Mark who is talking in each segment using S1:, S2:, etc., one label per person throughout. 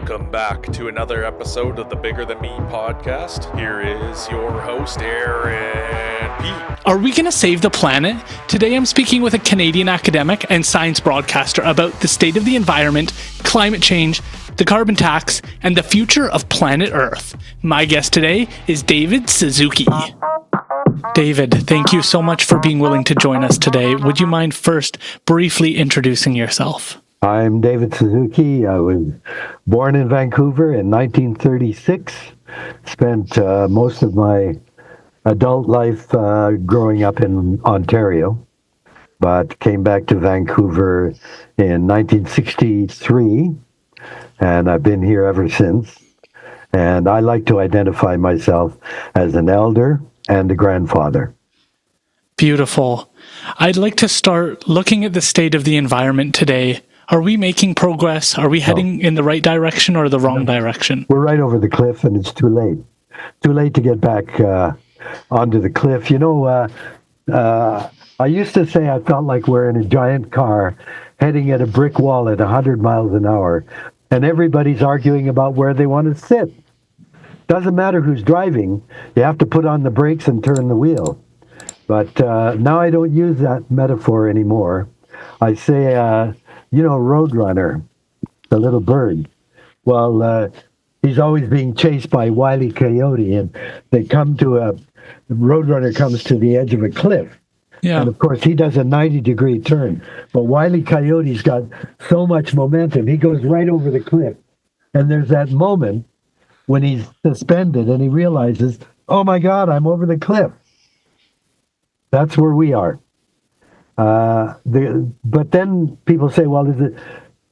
S1: Welcome back to another episode of the Bigger Than Me podcast. Here is your host, Aaron P.
S2: Are we going to save the planet? Today I'm speaking with a Canadian academic and science broadcaster about the state of the environment, climate change, the carbon tax, and the future of planet Earth. My guest today is David Suzuki. David, thank you so much for being willing to join us today. Would you mind first briefly introducing yourself?
S3: I'm David Suzuki. I was born in Vancouver in 1936. Spent most of my adult life growing up in Ontario, but came back to Vancouver in 1963, and I've been here ever since. And I like to identify myself as an elder and a grandfather.
S2: Beautiful. I'd like to start looking at the state of the environment today. Are we making progress? Are we heading in the right direction or the wrong direction?
S3: We're right over the cliff, and it's too late. Too late to get back onto the cliff. You know, I used to say I felt like we're in a giant car heading at a brick wall at 100 miles an hour, and everybody's arguing about where they want to sit. Doesn't matter who's driving. You have to put on the brakes and turn the wheel. But now I don't use that metaphor anymore. I say, Roadrunner, the little bird. Well, he's always being chased by Wile E. Coyote, and Roadrunner comes to the edge of a cliff. Yeah. And of course, he does a 90-degree turn. But Wile E. Coyote's got so much momentum, he goes right over the cliff. And there's that moment when he's suspended and he realizes, oh my God, I'm over the cliff. That's where we are. But then people say, well,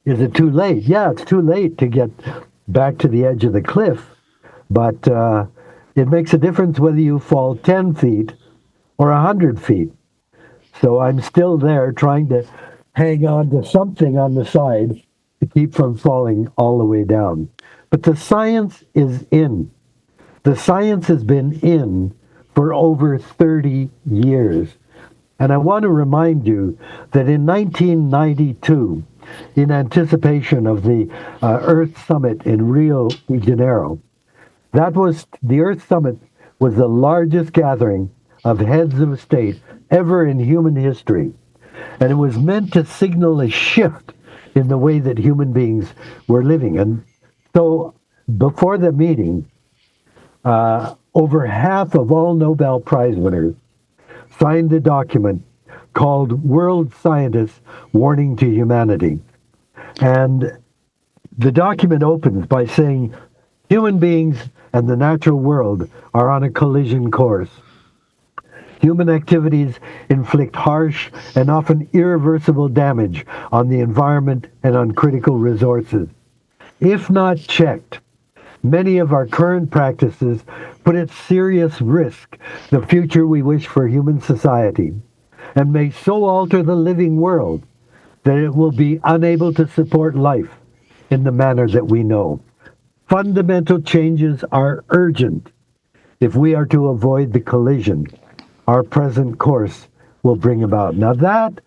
S3: is it too late? Yeah, it's too late to get back to the edge of the cliff. But it makes a difference whether you fall 10 feet or 100 feet. So I'm still there trying to hang on to something on the side to keep from falling all the way down. But the science is in. The science has been in for over 30 years. And I want to remind you that in 1992, in anticipation of the Earth Summit in Rio de Janeiro, the Earth Summit was the largest gathering of heads of state ever in human history. And it was meant to signal a shift in the way that human beings were living. And so before the meeting, over half of all Nobel Prize winners signed a document called World Scientists Warning to Humanity. And the document opens by saying, human beings and the natural world are on a collision course. Human activities inflict harsh and often irreversible damage on the environment and on critical resources. If not checked, many of our current practices put at serious risk the future we wish for human society, and may so alter the living world that it will be unable to support life in the manner that we know. Fundamental changes are urgent if we are to avoid the collision our present course will bring about. Now that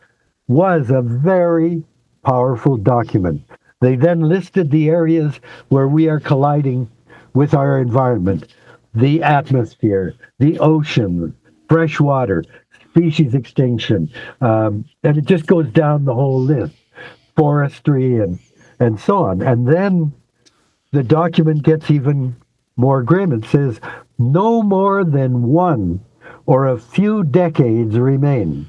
S3: was a very powerful document. They then listed the areas where we are colliding with our environment: the atmosphere, the ocean, fresh water, species extinction, and it just goes down the whole list, forestry and so on. And then the document gets even more grim. It says, no more than one or a few decades remain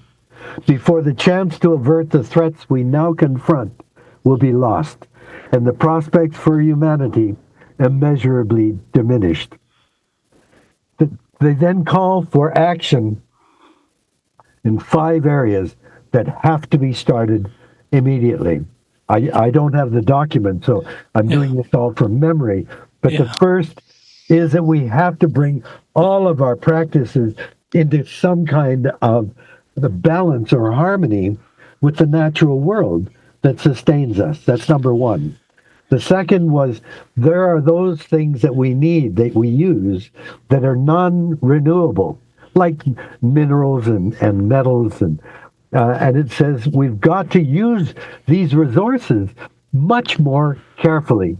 S3: before the chance to avert the threats we now confront will be lost, and the prospects for humanity immeasurably diminished. They then call for action in 5 areas that have to be started immediately. I don't have the document, so I'm doing this all from memory. But the first is that we have to bring all of our practices into some kind of the balance or harmony with the natural world that sustains us. That's number one. The second was, there are those things that we need, that we use, that are non-renewable, like minerals and metals. And it says we've got to use these resources much more carefully.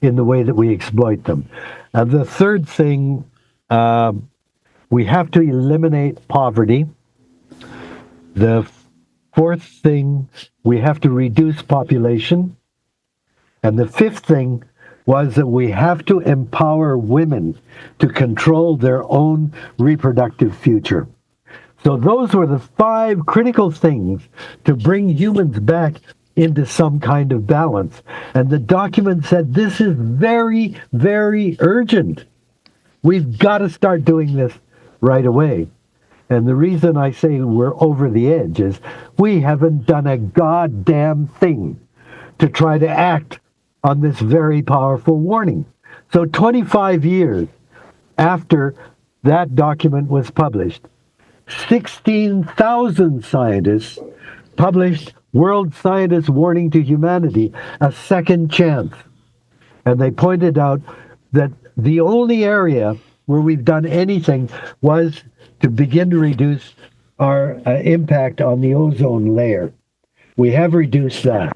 S3: in the way that we exploit them. The third thing, we have to eliminate poverty. The fourth thing, we have to reduce population. And the fifth thing was that we have to empower women to control their own reproductive future. So those were the 5 critical things to bring humans back into some kind of balance. And the document said this is very, very urgent. We've got to start doing this right away. And the reason I say we're over the edge is we haven't done a goddamn thing to try to act on this very powerful warning. So 25 years after that document was published, 16,000 scientists published World Scientists Warning to Humanity, a second chance. And they pointed out that the only area where we've done anything was to begin to reduce our impact on the ozone layer. We have reduced that.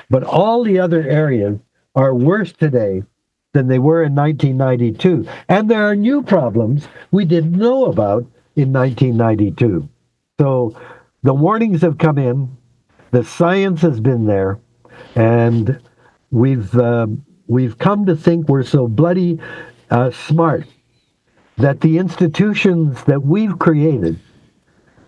S3: But all the other areas are worse today than they were in 1992. And there are new problems we didn't know about in 1992. So the warnings have come in, the science has been there, and we've come to think we're so bloody smart that the institutions that we've created,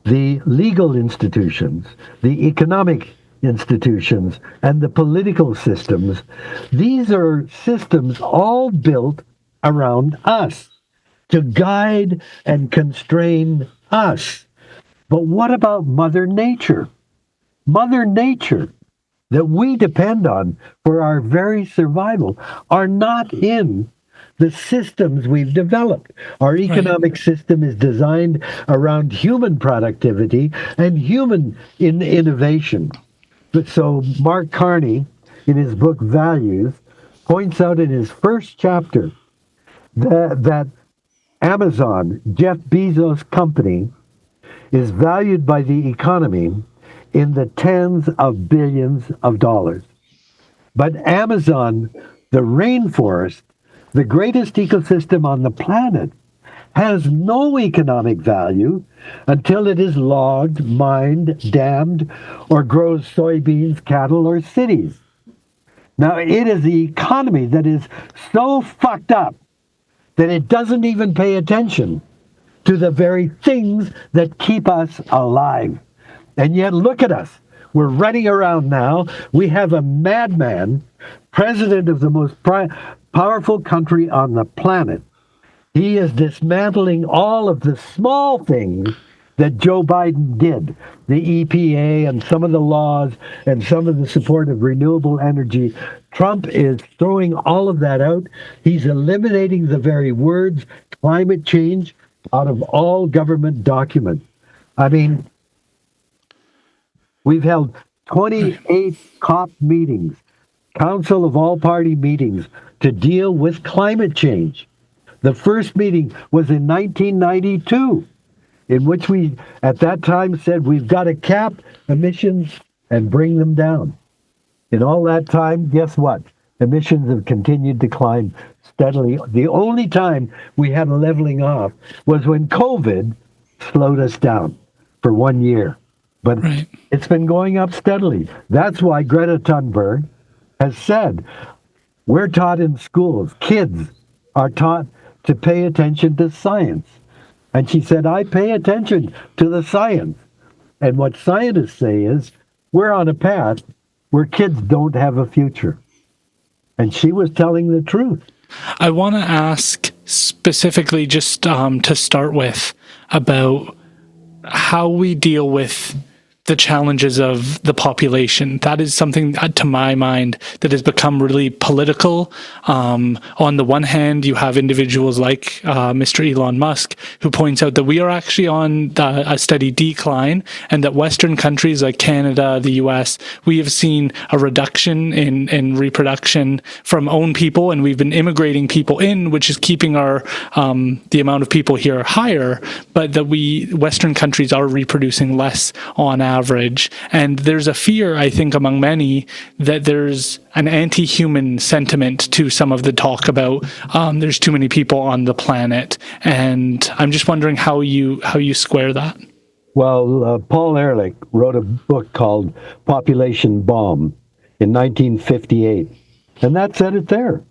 S3: the legal institutions, the economic institutions, and the political systems, these are systems all built around us to guide and constrain us. But what about Mother Nature? Mother Nature, that we depend on for our very survival, are not in the systems we've developed. Our economic system is designed around human productivity and human innovation. So Mark Carney, in his book Values, points out in his first chapter that Amazon, Jeff Bezos' company, is valued by the economy in the tens of billions of dollars. But Amazon, the rainforest, the greatest ecosystem on the planet, has no economic value until it is logged, mined, dammed, or grows soybeans, cattle, or cities. Now, it is the economy that is so fucked up that it doesn't even pay attention to the very things that keep us alive. And yet, look at us. We're running around now. We have a madman, president of the most powerful country on the planet. He is dismantling all of the small things that Joe Biden did, the EPA and some of the laws and some of the support of renewable energy. Trump is throwing all of that out. He's eliminating the very words climate change out of all government documents. I mean, we've held 28 COP meetings, Council of All Party meetings, to deal with climate change. The first meeting was in 1992, in which we, at that time, said we've got to cap emissions and bring them down. In all that time, guess what? Emissions have continued to climb steadily. The only time we had a leveling off was when COVID slowed us down for 1 year. But It's been going up steadily. That's why Greta Thunberg has said, we're taught in schools, kids are taught to pay attention to science. And she said, I pay attention to the science. And what scientists say is, we're on a path where kids don't have a future. And she was telling the truth.
S2: I want to ask specifically, just to start with, about how we deal with the challenges of the population. That is something, to my mind, that has become really political. On the one hand, you have individuals like Mr. Elon Musk, who points out that we are actually on a steady decline, and that Western countries like Canada, the US, we have seen a reduction in reproduction from own people, and we've been immigrating people in, which is keeping our the amount of people here higher, but that Western countries are reproducing less on average average. And there's a fear, I think, among many that there's an anti-human sentiment to some of the talk about there's too many people on the planet. And I'm just wondering how you square that.
S3: Well, Paul Ehrlich wrote a book called Population Bomb in 1958, and that said it there.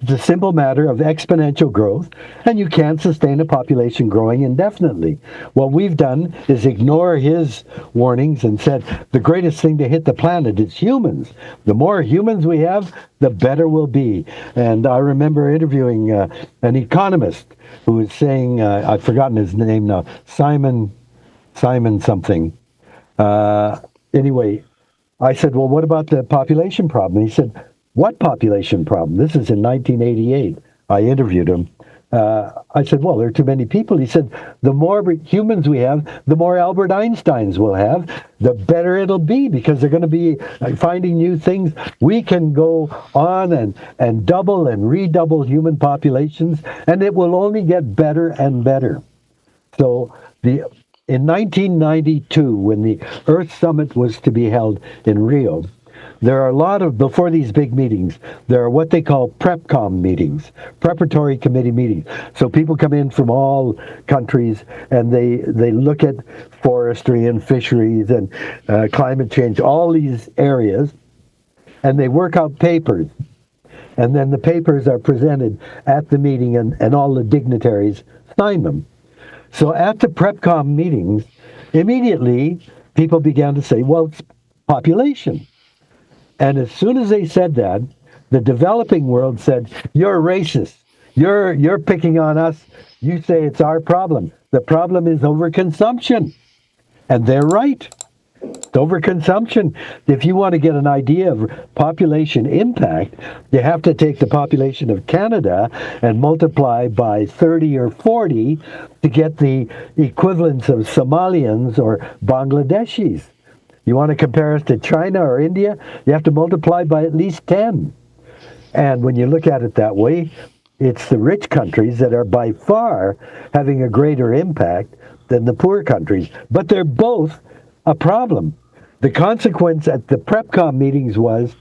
S3: It's a simple matter of exponential growth, and you can't sustain a population growing indefinitely. What we've done is ignore his warnings and said the greatest thing to hit the planet is humans. The more humans we have, the better we'll be. And I remember interviewing an economist who was saying, I've forgotten his name now, Simon something. Anyway, I said, well, what about the population problem? He said, what population problem? This is in 1988. I interviewed him. I said, well, there are too many people. He said, the more humans we have, the more Albert Einsteins we'll have, the better it'll be, because they're going to be finding new things. We can go on and double and redouble human populations, and it will only get better and better. So in 1992, when the Earth Summit was to be held in Rio, there are a lot of, before these big meetings, there are what they call PrepCom meetings, preparatory committee meetings. So people come in from all countries, and they look at forestry and fisheries and climate change, all these areas, and they work out papers. And then the papers are presented at the meeting, and all the dignitaries sign them. So at the PrepCom meetings, immediately people began to say, well, it's population. And as soon as they said that, the developing world said, you're racist. You're picking on us. You say it's our problem. The problem is overconsumption. And they're right. It's overconsumption. If you want to get an idea of population impact, you have to take the population of Canada and multiply by 30 or 40 to get the equivalence of Somalians or Bangladeshis. You want to compare us to China or India, you have to multiply by at least 10. And when you look at it that way, it's the rich countries that are by far having a greater impact than the poor countries. But they're both a problem. The consequence at the PrepCom meetings was,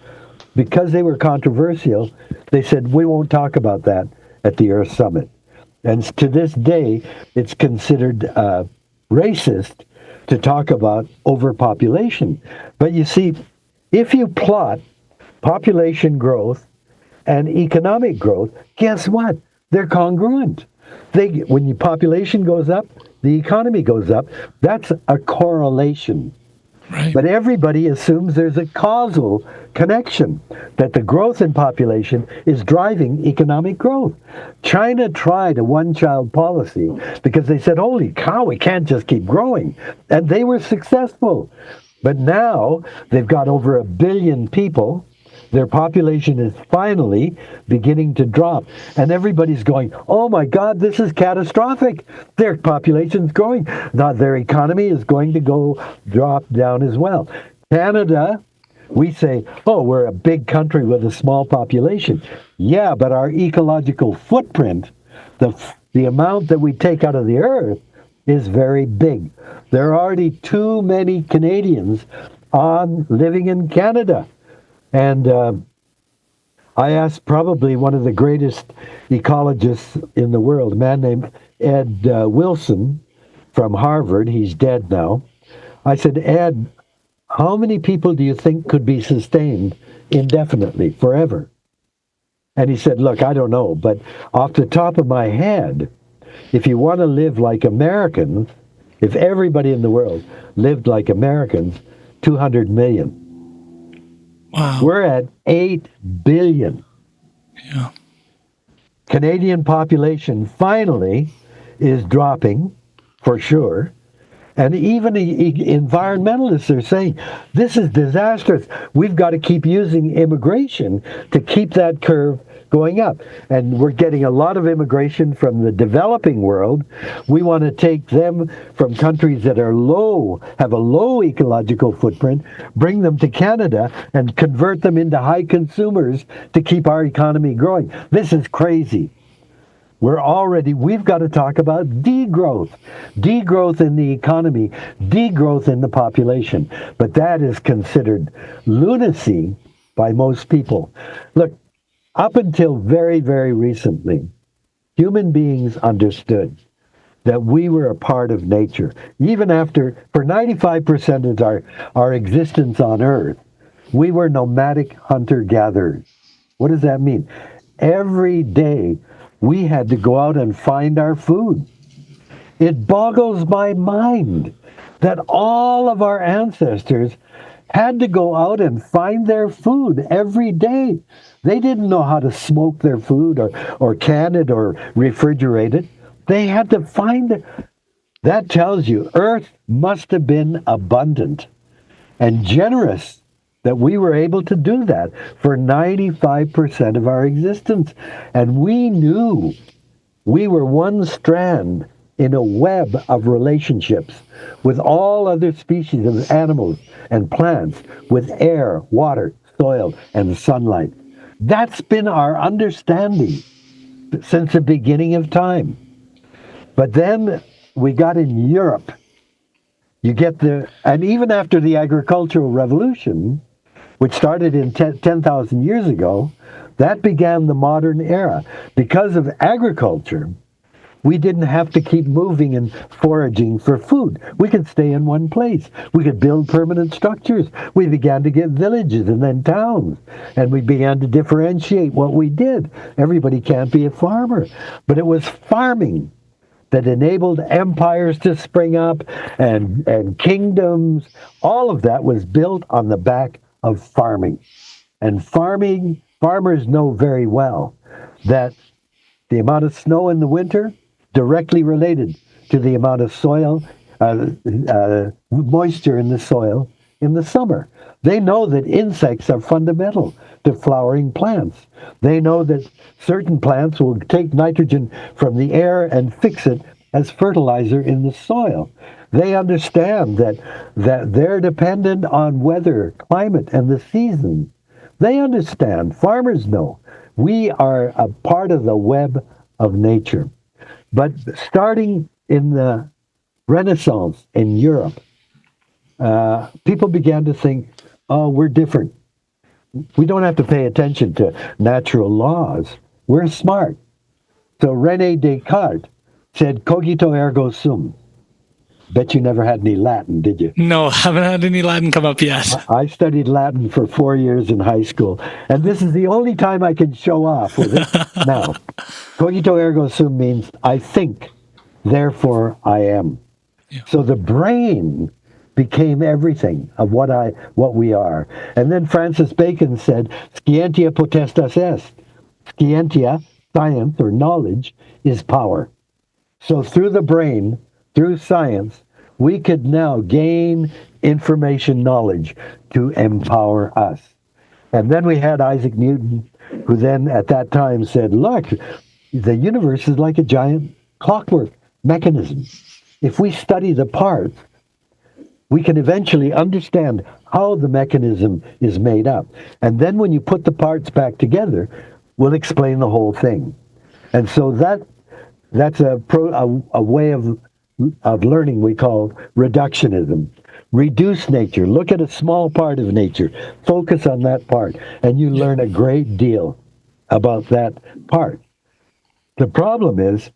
S3: because they were controversial, they said, we won't talk about that at the Earth Summit. And to this day, it's considered racist to talk about overpopulation. But you see, if you plot population growth and economic growth, guess what? They're congruent. When your population goes up, the economy goes up. That's a correlation.
S2: Right.
S3: But everybody assumes there's a causal connection, that the growth in population is driving economic growth. China tried a one-child policy because they said, holy cow, we can't just keep growing. And they were successful. But now they've got over 1 billion people. Their population is finally beginning to drop. And everybody's going, oh my God, this is catastrophic. Their population's growing. Now their economy is going to drop down as well. Canada, we say, oh, we're a big country with a small population. Yeah, but our ecological footprint, the amount that we take out of the earth, is very big. There are already too many Canadians living in Canada. And I asked probably one of the greatest ecologists in the world, a man named Ed Wilson from Harvard. He's dead now. I said, Ed, how many people do you think could be sustained indefinitely, forever? And he said, look, I don't know, but off the top of my head, if you want to live like Americans, if everybody in the world lived like Americans, 200 million.
S2: Wow.
S3: We're at 8 billion.
S2: Yeah.
S3: Canadian population finally is dropping, for sure. And even environmentalists are saying, this is disastrous. We've got to keep using immigration to keep that curve going up. And we're getting a lot of immigration from the developing world. We want to take them from countries that are have a low ecological footprint, bring them to Canada and convert them into high consumers to keep our economy growing. This is crazy. We've got to talk about degrowth in the economy, degrowth in the population. But that is considered lunacy by most people. Look, up until very, very recently, human beings understood that we were a part of nature. Even after, for 95% of our existence on Earth, we were nomadic hunter-gatherers. What does that mean? Every day, we had to go out and find our food. It boggles my mind that all of our ancestors had to go out and find their food every day. They didn't know how to smoke their food or can it or refrigerate it. They had to find it. That tells you Earth must have been abundant and generous that we were able to do that for 95% of our existence. And we knew we were one strand in a web of relationships with all other species of animals and plants, with air, water, soil, and sunlight. That's been our understanding since the beginning of time. But then we got in Europe. And even after the agricultural revolution, which started in 10,000 years ago, that began the modern era. Because of agriculture, we didn't have to keep moving and foraging for food. We could stay in one place. We could build permanent structures. We began to get villages and then towns. And we began to differentiate what we did. Everybody can't be a farmer. But it was farming that enabled empires to spring up and kingdoms. All of that was built on the back of farming. And farmers know very well that the amount of snow in the winter directly related to the amount of soil, moisture in the soil in the summer. They know that insects are fundamental to flowering plants. They know that certain plants will take nitrogen from the air and fix it as fertilizer in the soil. They understand that they're dependent on weather, climate, and the seasons. They understand. Farmers know. We are a part of the web of nature. But starting in the Renaissance in Europe, people began to think, oh, we're different. We don't have to pay attention to natural laws. We're smart. So René Descartes said, cogito ergo sum. Bet you never had any Latin, did you?
S2: No, haven't had any Latin come up yet.
S3: I studied Latin for 4 years in high school, and this is the only time I can show off with it. Now, cogito ergo sum means I think, therefore I am. Yeah. So the brain became everything of what we are. And then Francis Bacon said, scientia potestas est. Scientia, science or knowledge, is power. So through the brain, through science, we could now gain information knowledge to empower us. And then we had Isaac Newton, who then at that time said, look, the universe is like a giant clockwork mechanism. If we study the parts, we can eventually understand how the mechanism is made up. And then when you put the parts back together, we'll explain the whole thing. And so that's a way of learning we call reductionism. Reduce nature. Look at a small part of nature. Focus on that part, and you learn a great deal about that part. The problem is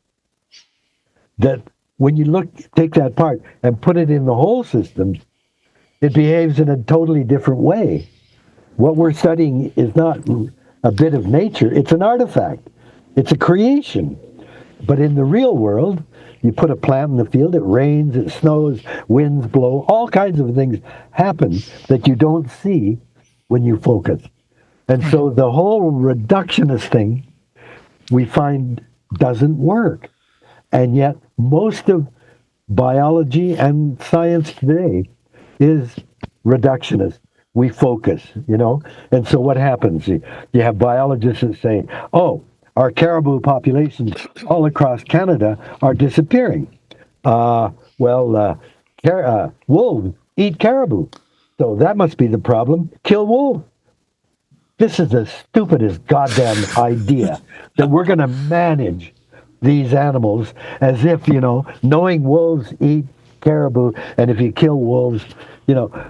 S3: that when you take that part and put it in the whole system, it behaves in a totally different way. What we're studying is not a bit of nature, it's an artifact. It's a creation. But in the real world, you put a plant in the field, it rains, it snows, winds blow, all kinds of things happen that you don't see when you focus. And so the whole reductionist thing we find doesn't work. And yet most of biology and science today is reductionist. We focus, And so what happens? You have biologists that say, oh, our caribou populations all across Canada are disappearing. Wolves eat caribou. So that must be the problem. Kill wolves. This is the stupidest goddamn idea that we're going to manage these animals as if, knowing wolves eat caribou, and if you kill wolves,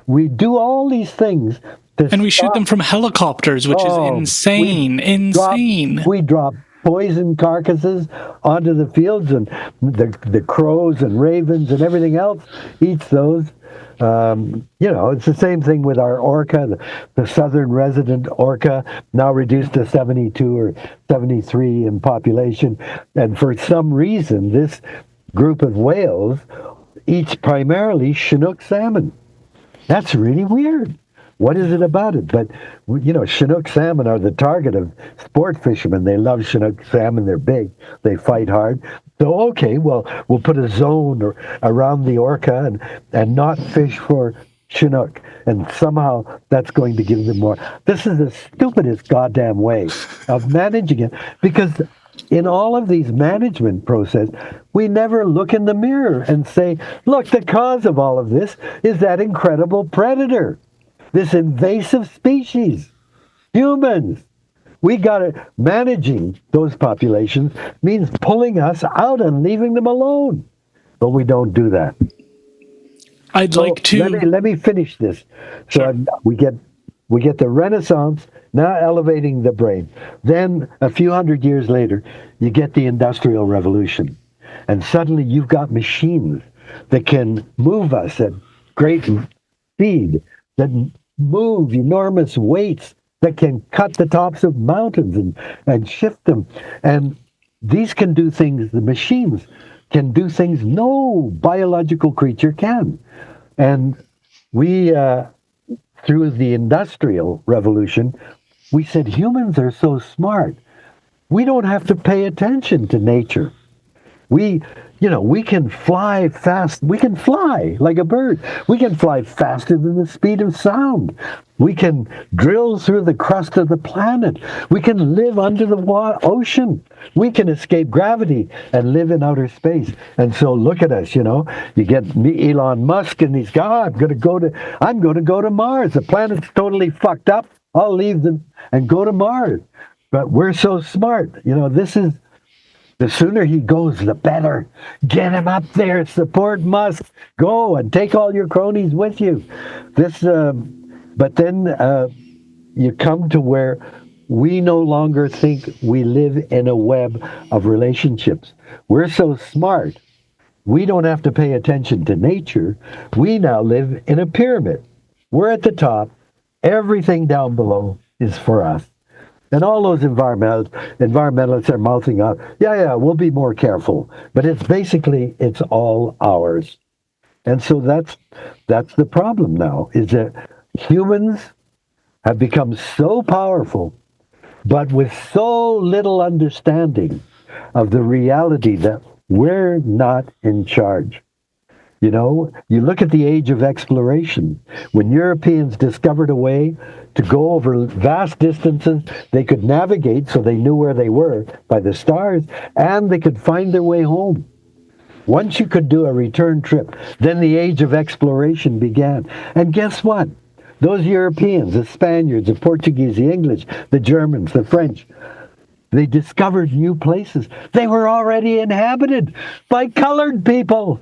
S3: we do all these things.
S2: And we shoot them from helicopters, which is insane. Insane.
S3: We drop poison carcasses onto the fields, and the crows and ravens and everything else eats those. It's the same thing with our orca, the southern resident orca, now reduced to 72 or 73 in population. And for some reason, this group of whales eats primarily Chinook salmon. That's really weird. What is it about it? But, Chinook salmon are the target of sport fishermen. They love Chinook salmon. They're big. They fight hard. So, okay, well, we'll put a zone around the orca and not fish for Chinook. And somehow that's going to give them more. This is the stupidest goddamn way of managing it, because in all of these management process, we never look in the mirror and say, look, the cause of all of this is that incredible predator. This invasive species, humans. We got it. Managing those populations means pulling us out and leaving them alone. But we don't do that.
S2: I'd like to
S3: let me finish this. So we get the Renaissance now elevating the brain. Then a few hundred years later, you get the Industrial Revolution, and suddenly you've got machines that can move us at great speed, that move enormous weights, that can cut the tops of mountains and shift them. And these can do things, the machines can do things no biological creature can. And we, through the Industrial Revolution, we said humans are so smart. We don't have to pay attention to nature. We can fly fast. We can fly like a bird. We can fly faster than the speed of sound. We can drill through the crust of the planet. We can live under the ocean. We can escape gravity and live in outer space. And so look at us, You get Elon Musk, and he's I'm going to go to Mars. The planet's totally fucked up. I'll leave them and go to Mars. But we're so smart. This is, the sooner he goes, the better. Get him up there. Support Musk. Go and take all your cronies with you. But then you come to where we no longer think we live in a web of relationships. We're so smart, we don't have to pay attention to nature. We now live in a pyramid. We're at the top. Everything down below is for us. And all those environmentalists are mouthing out, yeah, we'll be more careful. But it's all ours. And so that's the problem now, is that humans have become so powerful, but with so little understanding of the reality that we're not in charge. You look at the age of exploration. When Europeans discovered a way to go over vast distances, they could navigate, so they knew where they were by the stars, and they could find their way home. Once you could do a return trip, then the age of exploration began. And guess what? Those Europeans, the Spaniards, the Portuguese, the English, the Germans, the French, they discovered new places. They were already inhabited by colored people.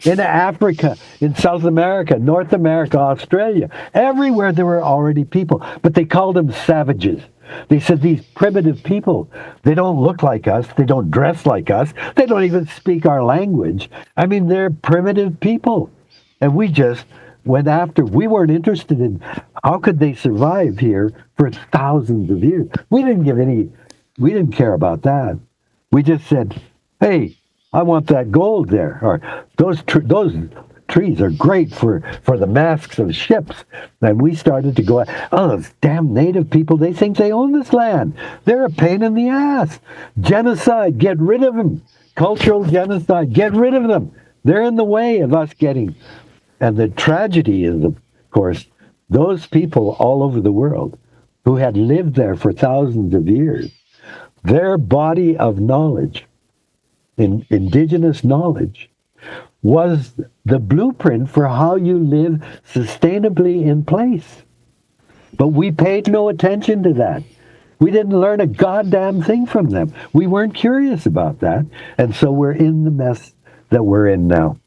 S3: In Africa, in South America, North America, Australia, everywhere there were already people, but they called them savages. They said these primitive people, they don't look like us, they don't dress like us, they don't even speak our language. I mean, they're primitive people. And we just went after, we weren't interested in how could they survive here for thousands of years. We didn't care about that. We just said, hey, I want that gold there, or those trees are great for the masts of ships. And we started to go, those damn native people, they think they own this land. They're a pain in the ass. Genocide, get rid of them. Cultural genocide, get rid of them. They're in the way of us getting. And the tragedy is, of course, those people all over the world who had lived there for thousands of years, their body of knowledge, indigenous knowledge, was the blueprint for how you live sustainably in place. But we paid no attention to that. We didn't learn a goddamn thing from them. We weren't curious about that. And so we're in the mess that we're in now.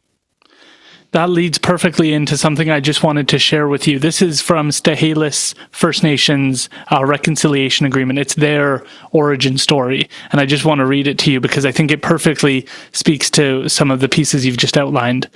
S2: That leads perfectly into something I just wanted to share with you. This is from Stahelis First Nations Reconciliation Agreement. It's their origin story. And I just want to read it to you because I think it perfectly speaks to some of the pieces you've just outlined.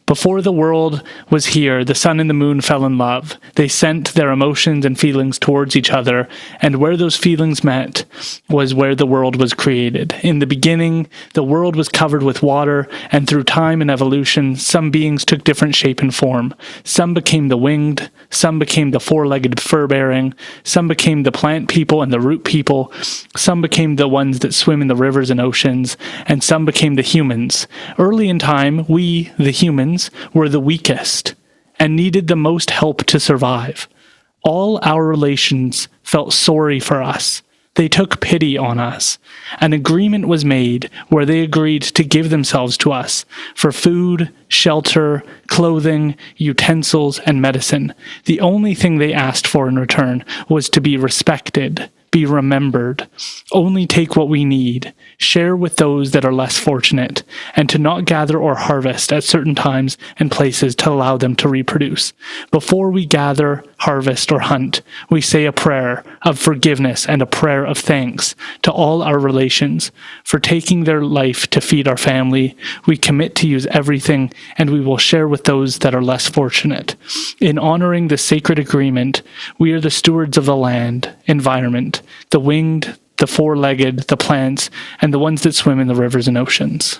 S2: Before the world was here, the sun and the moon fell in love. They sent their emotions and feelings towards each other, and where those feelings met was where the world was created. In the beginning, the world was covered with water, and through time and evolution, some beings took different shape and form. Some became the winged, some became the four-legged fur-bearing, some became the plant people and the root people, some became the ones that swim in the rivers and oceans, and some became the humans. Early in time, we, the humans, were the weakest and needed the most help to survive. All our relations felt sorry for us. They took pity on us. An agreement was made where they agreed to give themselves to us for food, shelter, clothing, utensils, and medicine. The only thing they asked for in return was to be respected, be remembered, only take what we need, share with those that are less fortunate, and to not gather or harvest at certain times and places to allow them to reproduce. Before we gather, harvest, or hunt, we say a prayer of forgiveness and a prayer of thanks to all our relations for taking their life to feed our family. We commit to use everything, and we will share with those that are less fortunate. In honoring the sacred agreement, we are the stewards of the land, environment, the winged, the four-legged, the plants, and the ones that swim in the rivers and oceans.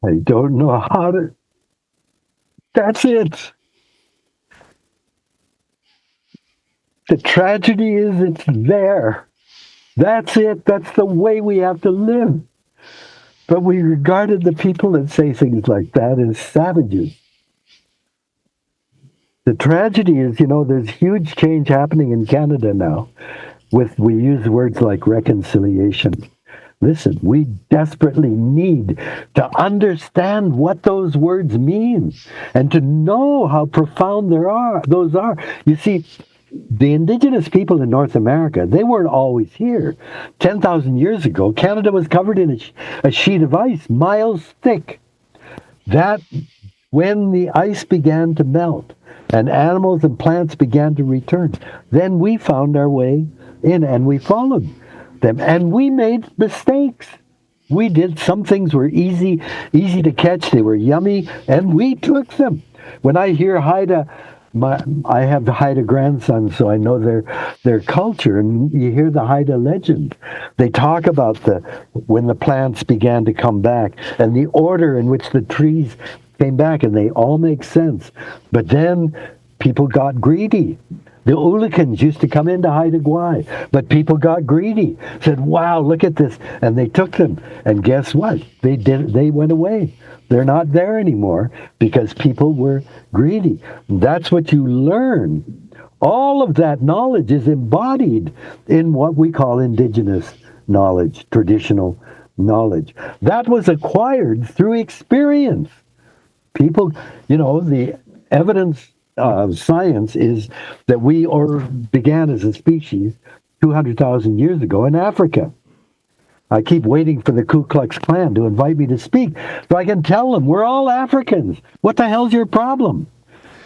S3: I don't know how to... That's it. The tragedy is it's there. That's it. That's the way we have to live. But we regarded the people that say things like that as savages. The tragedy is, there's huge change happening in Canada now. We use words like reconciliation. Listen, we desperately need to understand what those words mean and to know how profound those are. You see, the Indigenous people in North America, they weren't always here. 10,000 years ago, Canada was covered in a sheet of ice miles thick. That, when the ice began to melt and animals and plants began to return, then we found our way in and we followed them. And we made mistakes. We did. Some things were easy to catch. They were yummy, and we took them. When I hear Haida, I have the Haida grandsons, so I know their culture, and you hear the Haida legend. They talk about when the plants began to come back and the order in which the trees came back, and they all make sense. But then people got greedy. The Ulikans used to come into Haida Gwaii, but people got greedy, said, wow, look at this, and they took them. And guess what? They went away. They're not there anymore because people were greedy. That's what you learn. All of that knowledge is embodied in what we call Indigenous knowledge, traditional knowledge. That was acquired through experience. People, the evidence of science is that we began as a species 200,000 years ago in Africa. I keep waiting for the Ku Klux Klan to invite me to speak so I can tell them we're all Africans. What the hell's your problem?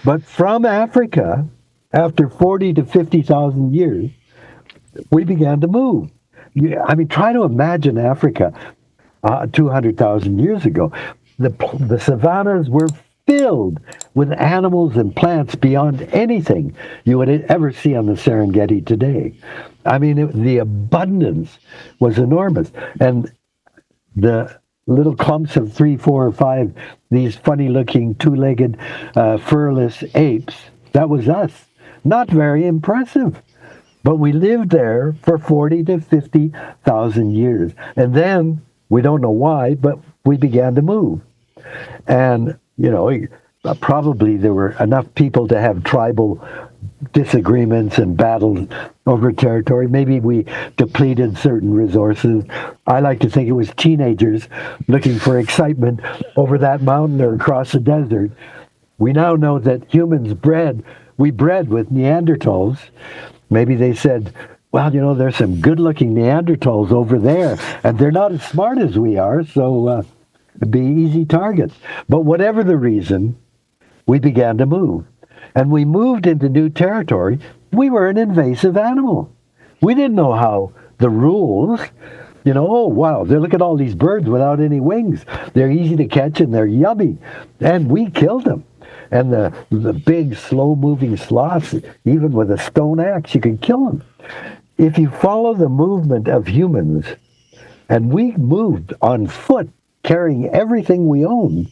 S3: But from Africa, after 40 to 50,000 years, we began to move. Try to imagine Africa 200,000 years ago. The savannas were filled with animals and plants beyond anything you would ever see on the Serengeti today. The abundance was enormous. And the little clumps of 3, 4, or 5, these funny-looking, two-legged, furless apes, that was us. Not very impressive. But we lived there for 40 to 50,000 years. And then, we don't know why, but we began to move. And probably there were enough people to have tribal disagreements and battles over territory. Maybe we depleted certain resources. I like to think it was teenagers looking for excitement over that mountain or across the desert. We now know that humans bred with Neanderthals. Maybe they said, well, there's some good-looking Neanderthals over there, and they're not as smart as we are, so it'd be easy targets. But whatever the reason, we began to move. And we moved into new territory. We were an invasive animal. We didn't know how the rules, oh, wow, look at all these birds without any wings. They're easy to catch and they're yummy. And we killed them. And the big, slow-moving sloths, even with a stone axe, you can kill them. If you follow the movement of humans, and we moved on foot, carrying everything we own,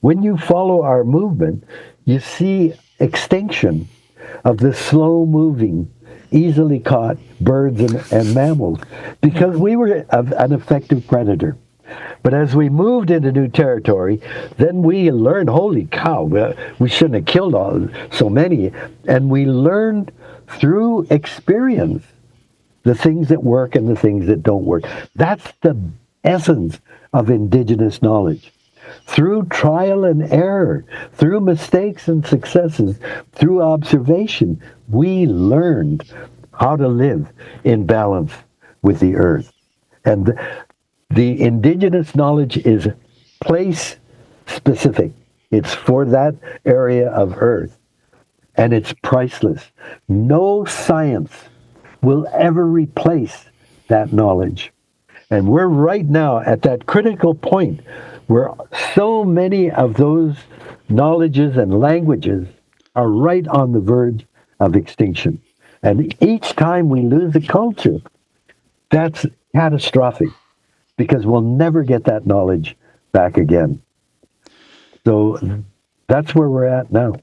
S3: when you follow our movement, you see extinction of the slow-moving, easily caught birds and mammals, because we were an effective predator. But as we moved into new territory, then we learned, holy cow, we shouldn't have killed so many. And we learned through experience the things that work and the things that don't work. That's the essence of Indigenous knowledge. Through trial and error, through mistakes and successes, through observation, we learned how to live in balance with the earth. And the Indigenous knowledge is place specific. It's for that area of earth. And it's priceless. No science will ever replace that knowledge. And we're right now at that critical point where so many of those knowledges and languages are right on the verge of extinction. And each time we lose a culture, that's catastrophic, because we'll never get that knowledge back again. So that's where we're at now.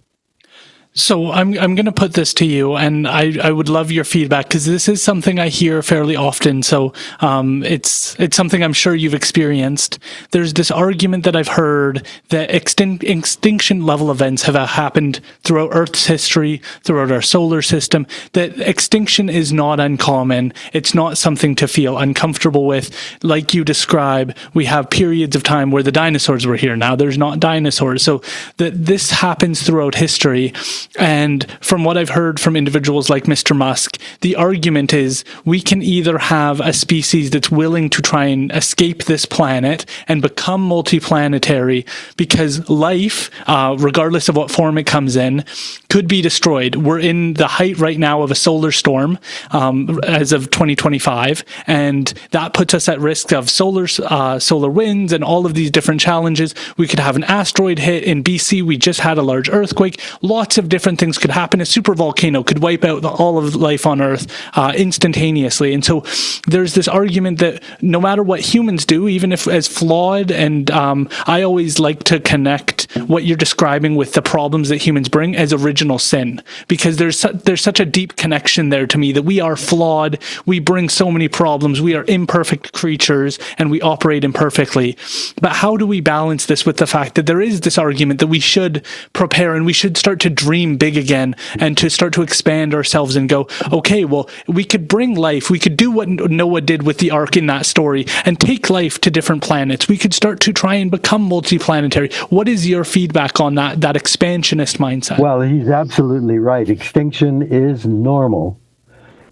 S2: So I'm going to put this to you, and I would love your feedback, because this is something I hear fairly often. So it's something I'm sure you've experienced. There's this argument that I've heard that extinction level events have happened throughout Earth's history, throughout our solar system, that extinction is not uncommon. It's not something to feel uncomfortable with. Like you describe, we have periods of time where the dinosaurs were here. Now there's not dinosaurs. So that this happens throughout history. And from what I've heard from individuals like Mr. Musk, the argument is we can either have a species that's willing to try and escape this planet and become multiplanetary, because life, regardless of what form it comes in, could be destroyed. We're in the height right now of a solar storm as of 2025, and that puts us at risk of solar winds and all of these different challenges. We could have an asteroid hit in BC. We just had a large earthquake. Lots of different things could happen. A supervolcano could wipe out all of life on Earth instantaneously. And so there's this argument that no matter what humans do, even if as flawed, and I always like to connect what you're describing with the problems that humans bring as original sin, because there's such a deep connection there to me, that we are flawed, we bring so many problems, we are imperfect creatures, and we operate imperfectly. But how do we balance this with the fact that there is this argument that we should prepare and we should start to dream big again, and to start to expand ourselves and go, okay, well, we could bring life, we could do what Noah did with the ark in that story and take life to different planets. We could start to try and become multiplanetary. What is your feedback on that expansionist mindset?
S3: Well, he's absolutely right. Extinction is normal.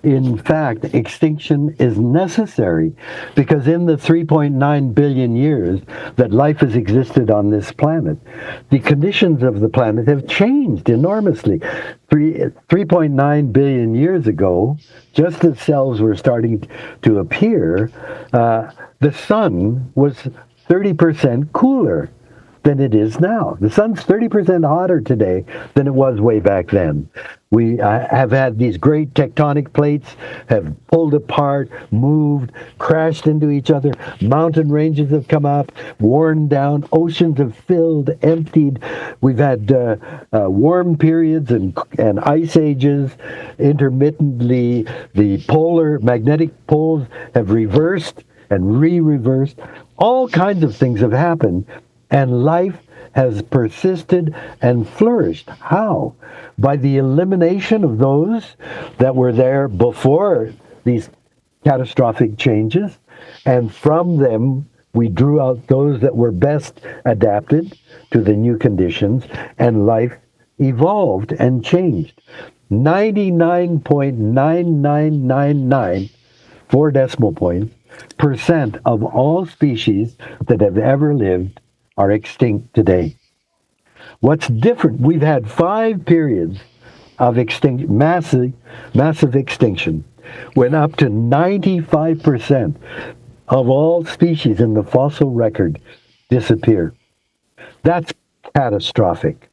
S3: In fact, extinction is necessary, because in the 3.9 billion years that life has existed on this planet, the conditions of the planet have changed enormously. 3.9 billion years ago, just as cells were starting to appear, the sun was 30% cooler than it is now. The sun's 30% hotter today than it was way back then. We have had these great tectonic plates have pulled apart, moved, crashed into each other. Mountain ranges have come up, worn down. Oceans have filled, emptied. We've had warm periods and ice ages. Intermittently, the magnetic poles have reversed and re-reversed. All kinds of things have happened. And life has persisted and flourished. How? By the elimination of those that were there before these catastrophic changes. And from them, we drew out those that were best adapted to the new conditions, and life evolved and changed. 99.9999, 4 decimal points, percent of all species that have ever lived are extinct today. What's different, we've had 5 periods of massive extinction, when up to 95% of all species in the fossil record disappear. That's catastrophic.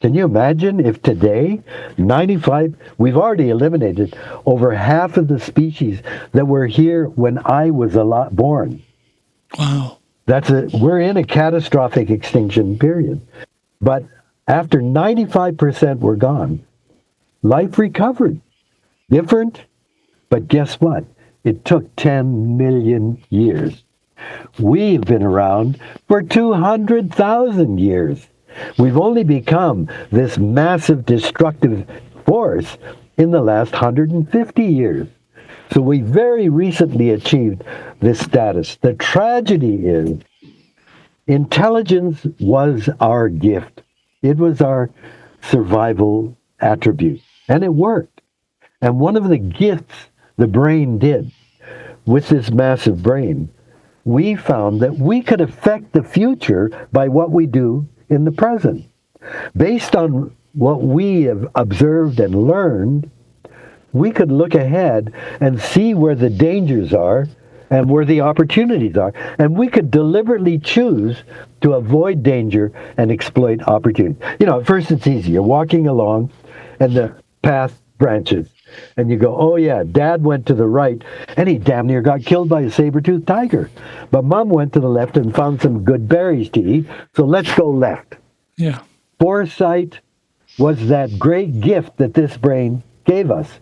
S3: Can you imagine if today, we've already eliminated over half of the species that were here when I was born.
S2: Wow.
S3: We're in a catastrophic extinction period. But after 95% were gone, life recovered. Different, but guess what? It took 10 million years. We've been around for 200,000 years. We've only become this massive destructive force in the last 150 years. So we very recently achieved this status. The tragedy is, intelligence was our gift. It was our survival attribute, and it worked. And one of the gifts the brain did with this massive brain, we found that we could affect the future by what we do in the present. Based on what we have observed and learned, we could look ahead and see where the dangers are and where the opportunities are. And we could deliberately choose to avoid danger and exploit opportunity. At first it's easy. You're walking along and the path branches. And you go, oh yeah, Dad went to the right and he damn near got killed by a saber-toothed tiger. But Mom went to the left and found some good berries to eat, so let's go left.
S2: Yeah.
S3: Foresight was that great gift that this brain gave us.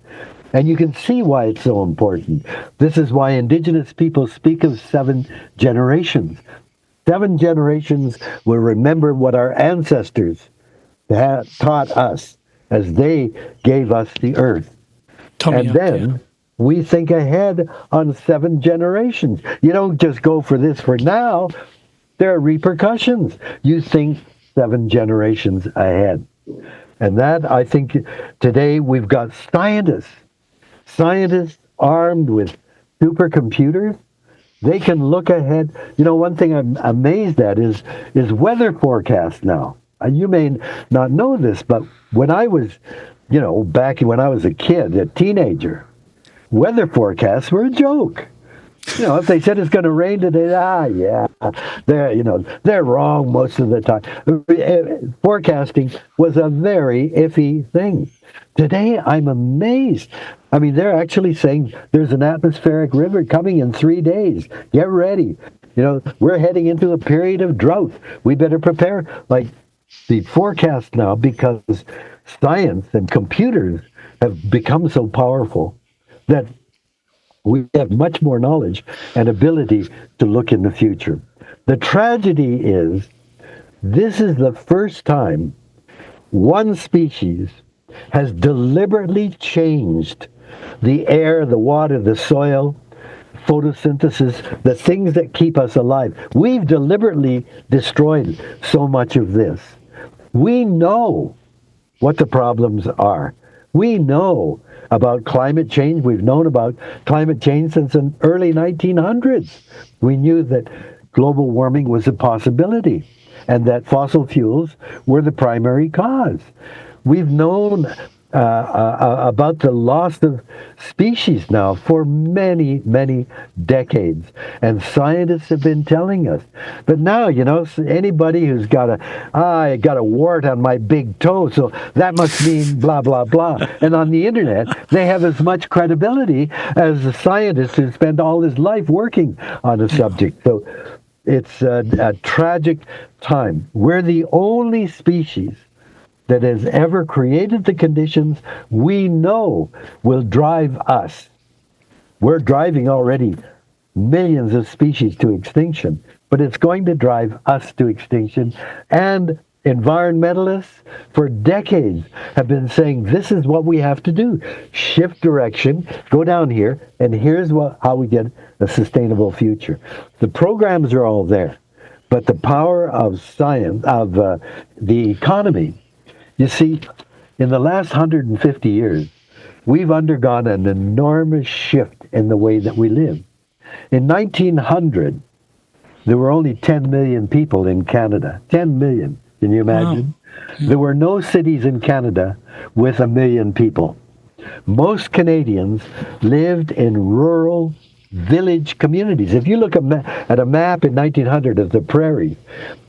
S3: And you can see why it's so important. This is why Indigenous people speak of 7 generations. 7 generations will remember what our ancestors taught us as they gave us the earth. Then we think ahead on 7 generations. You don't just go for this for now. There are repercussions. You think 7 generations ahead. And that, I think, today we've got scientists armed with supercomputers. They can look ahead. One thing I'm amazed at is weather forecasts now. You may not know this, but when I was, back when I was a kid, a teenager, weather forecasts were a joke. If they said it's going to rain today, they're wrong most of the time. Forecasting was a very iffy thing. Today, I'm amazed. I mean, they're actually saying there's an atmospheric river coming in 3 days. Get ready. We're heading into a period of drought. We better prepare. Like the forecast now, because science and computers have become so powerful that we have much more knowledge and ability to look in the future. The tragedy is, this is the first time one species has deliberately changed the air, the water, the soil, photosynthesis, the things that keep us alive. We've deliberately destroyed so much of this. We know what the problems are. We know about climate change. We've known about climate change since the early 1900s. We knew that global warming was a possibility and that fossil fuels were the primary cause. We've known about the loss of species now for many, many decades. And scientists have been telling us. But now, anybody who's got I got a wart on my big toe, so that must mean blah, blah, blah. And on the internet, they have as much credibility as a scientist who spent all his life working on a subject. So it's a tragic time. We're the only species that has ever created the conditions we know will drive us. We're driving already millions of species to extinction, but it's going to drive us to extinction. And environmentalists for decades have been saying this is what we have to do. Shift direction, go down here, and here's how we get a sustainable future. The programs are all there, but the power of science, of the economy, you see, in the last 150 years, we've undergone an enormous shift in the way that we live. In 1900, there were only 10 million people in Canada. 10 million. Can you imagine? Wow. There were no cities in Canada with 1 million people. Most Canadians lived in rural village communities. If you look at a map in 1900 of the prairie,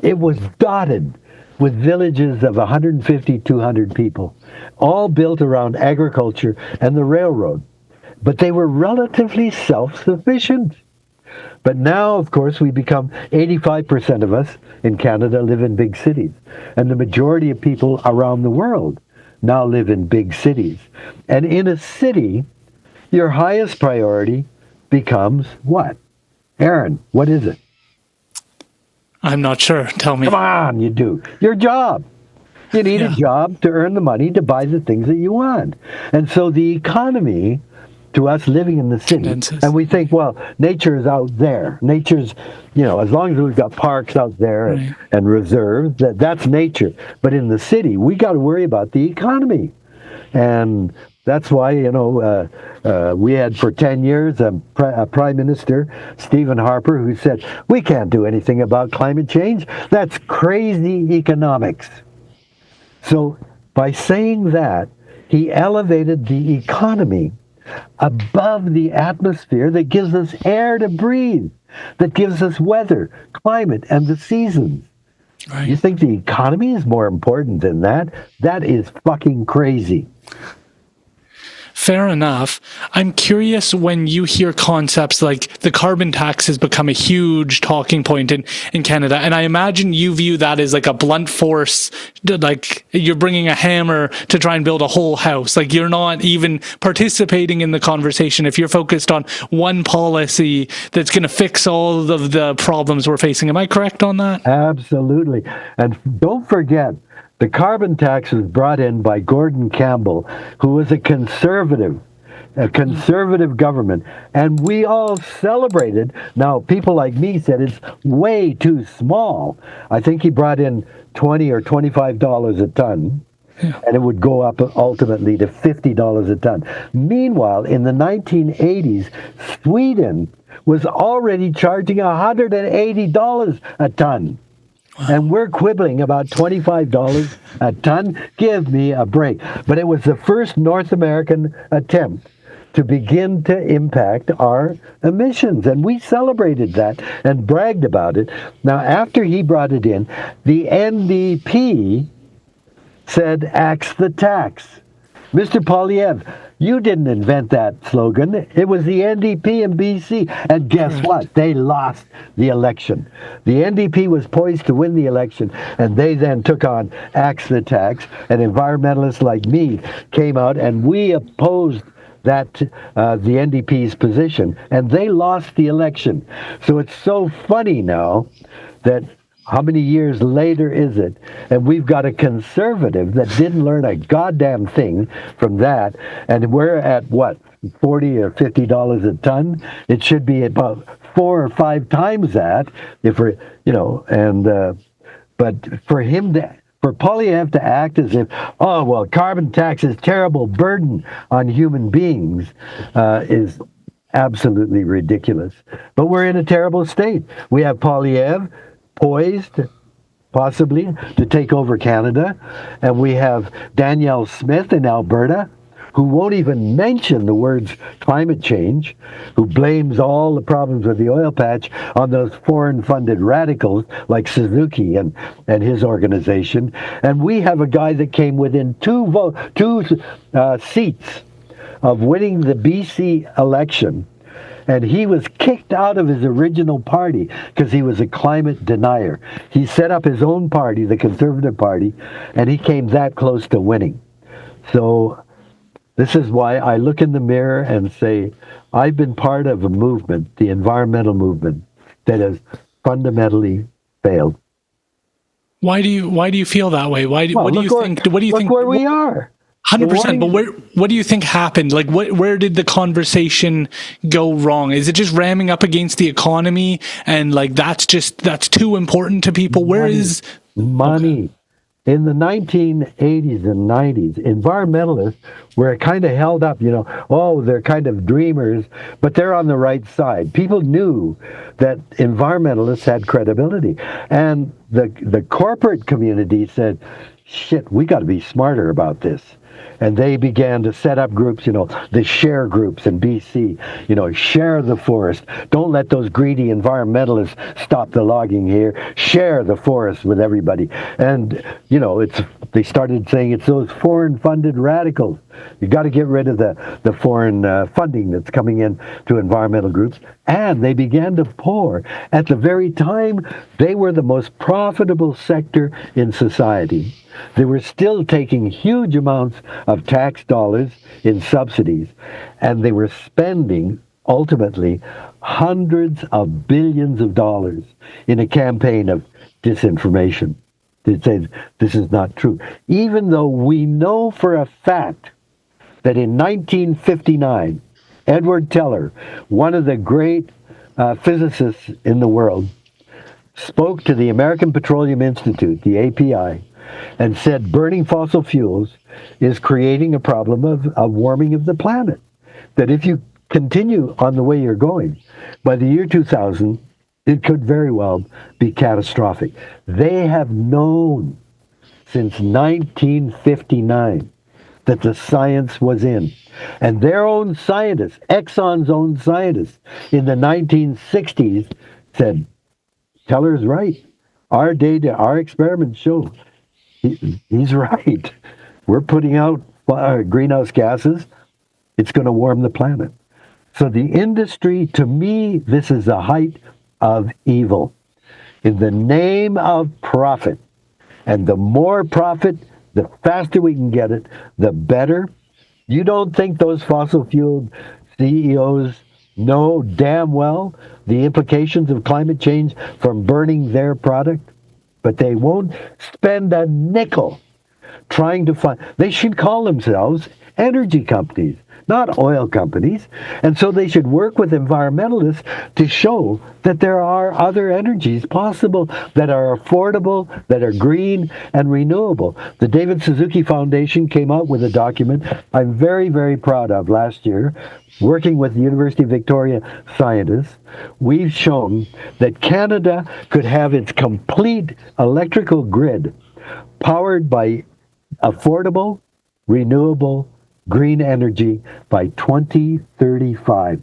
S3: it was dotted with villages of 150, 200 people, all built around agriculture and the railroad. But they were relatively self-sufficient. But now, of course, we become 85% of us in Canada live in big cities. And the majority of people around the world now live in big cities. And in a city, your highest priority becomes what? Aaron, what is it?
S2: I'm not sure. Tell me.
S3: Come on, you do. Your job. You need a job to earn the money to buy the things that you want. And so the economy, to us living in the city, and we think, well, nature is out there. Nature's, as long as we've got parks out there and reserves, that's nature. But in the city, we got to worry about the economy. And that's why, we had for 10 years a Prime Minister, Stephen Harper, who said, we can't do anything about climate change. That's crazy economics. So by saying that, he elevated the economy above the atmosphere that gives us air to breathe, that gives us weather, climate, and the seasons. Right. You think the economy is more important than that? That is fucking crazy.
S2: Fair enough. I'm curious, when you hear concepts like the carbon tax has become a huge talking point in Canada, and I imagine you view that as like a blunt force, like you're bringing a hammer to try and build a whole house. Like you're not even participating in the conversation if you're focused on one policy that's going to fix all of the problems we're facing. Am I correct on that?
S3: Absolutely. And don't forget, the carbon tax was brought in by Gordon Campbell, who was a conservative government, and we all celebrated. Now, people like me said it's way too small. I think he brought in $20 or $25 a ton, and it would go up ultimately to $50 a ton. Meanwhile, in the 1980s, Sweden was already charging $180 a ton. And we're quibbling about $25 a ton. Give me a break. But it was the first North American attempt to begin to impact our emissions. And we celebrated that and bragged about it. Now, after he brought it in, the NDP said, axe the tax. Mr. Poilievre, you didn't invent that slogan. It was the NDP in BC. And guess what? They lost the election. The NDP was poised to win the election, and they then took on Axe the Tax, and environmentalists like me came out, and we opposed that the NDP's position, and they lost the election. So it's so funny now that how many years later is it? And we've got a conservative that didn't learn a goddamn thing from that. And we're at what, $40 or $50 a ton? It should be about 4 or 5 times that. If we're, but for him for Poilievre to act as if, oh well, carbon tax is a terrible burden on human beings, is absolutely ridiculous. But we're in a terrible state. We have Poilievre poised, possibly, to take over Canada. And we have Danielle Smith in Alberta, who won't even mention the words climate change, who blames all the problems with the oil patch on those foreign-funded radicals like Suzuki and his organization. And we have a guy that came within two seats of winning the BC election, and he was kicked out of his original party because he was a climate denier. He set up his own party, the Conservative Party, and he came that close to winning. So this is why I look in the mirror and say, I've been part of a movement, the environmental movement, that has fundamentally failed.
S2: Why do you feel that way? What do you think?
S3: Look where we are.
S2: 100%. But what do you think happened? Like, where did the conversation go wrong? Is it just ramming up against the economy and like that's too important to people? Where is
S3: money? in the 1980s and 90s, environmentalists were kind of held up, oh, they're kind of dreamers, but they're on the right side. People knew that environmentalists had credibility. And the corporate community said, shit, we got to be smarter about this. And they began to set up groups, the share groups in BC, share the forest. Don't let those greedy environmentalists stop the logging here. Share the forest with everybody. And, they started saying it's those foreign-funded radicals. You got to get rid of the foreign funding that's coming in to environmental groups. And they began to pour at the very time they were the most profitable sector in society. They were still taking huge amounts of tax dollars in subsidies, and they were spending, ultimately, hundreds of billions of dollars in a campaign of disinformation to say this is not true. Even though we know for a fact that in 1959, Edward Teller, one of the great physicists in the world, spoke to the American Petroleum Institute, the API, and said burning fossil fuels is creating a problem of warming of the planet. That if you continue on the way you're going, by the year 2000, it could very well be catastrophic. They have known since 1959 that the science was in. And their own scientists, Exxon's own scientists, in the 1960s said, Teller's right. Our data, our experiments show he's right. We're putting out greenhouse gases. It's going to warm the planet. So the industry, to me, this is the height of evil. In the name of profit. And the more profit, the faster we can get it, the better. You don't think those fossil fuel CEOs know damn well the implications of climate change from burning their product? But they won't spend a nickel trying to find. They should call themselves energy companies, not oil companies. And so they should work with environmentalists to show that there are other energies possible that are affordable, that are green and renewable. The David Suzuki Foundation came out with a document I'm very, very proud of last year. Working with the University of Victoria scientists, we've shown that Canada could have its complete electrical grid powered by affordable, renewable, green energy by 2035.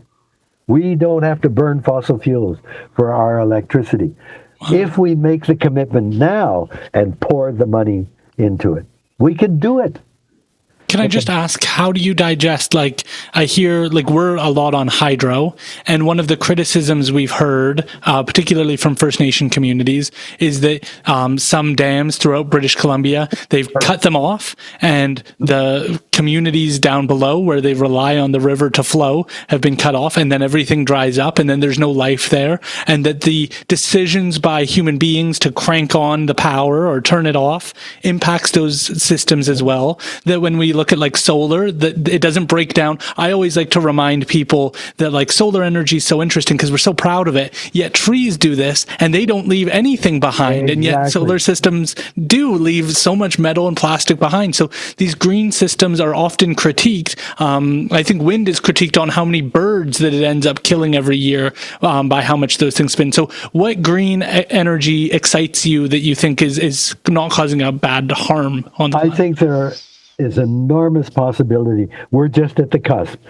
S3: We don't have to burn fossil fuels for our electricity if we make the commitment now and pour the money into it. We can do it.
S2: Can I just ask, how do you digest, I hear, we're a lot on hydro, and one of the criticisms we've heard, particularly from First Nation communities, is that some dams throughout British Columbia, they've cut them off, and the communities down below where they rely on the river to flow have been cut off, and then everything dries up, and then there's no life there, and that the decisions by human beings to crank on the power or turn it off impacts those systems as well, that when we look at solar, that it doesn't break down. I always like to remind people that solar energy is so interesting because we're so proud of it, yet trees do this and they don't leave anything behind. Exactly. And yet solar systems do leave so much metal and plastic behind. So these green systems are often critiqued. I think wind is critiqued on how many birds that it ends up killing every year by how much those things spin. So what green energy excites you that you think is not causing a bad harm on the planet?
S3: I think there is enormous possibility. We're just at the cusp.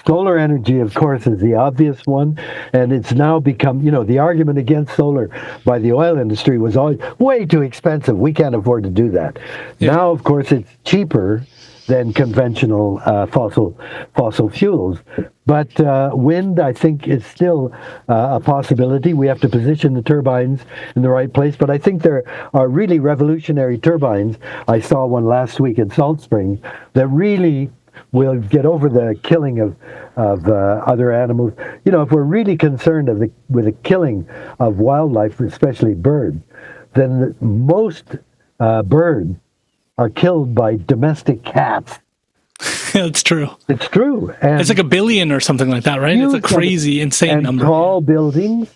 S3: Solar energy, of course, is the obvious one, and it's now become, the argument against solar by the oil industry was always way too expensive. We can't afford to do that. Yeah. Now, of course, it's cheaper than conventional fossil fuels. But wind, I think, is still a possibility. We have to position the turbines in the right place. But I think there are really revolutionary turbines. I saw one last week in Salt Springs that really will get over the killing of other animals. If we're really concerned with the killing of wildlife, especially birds, then most birds are killed by domestic cats.
S2: It's true.
S3: It's true. And
S2: it's like 1 billion or something like that, right? It's a crazy, insane number.
S3: Tall buildings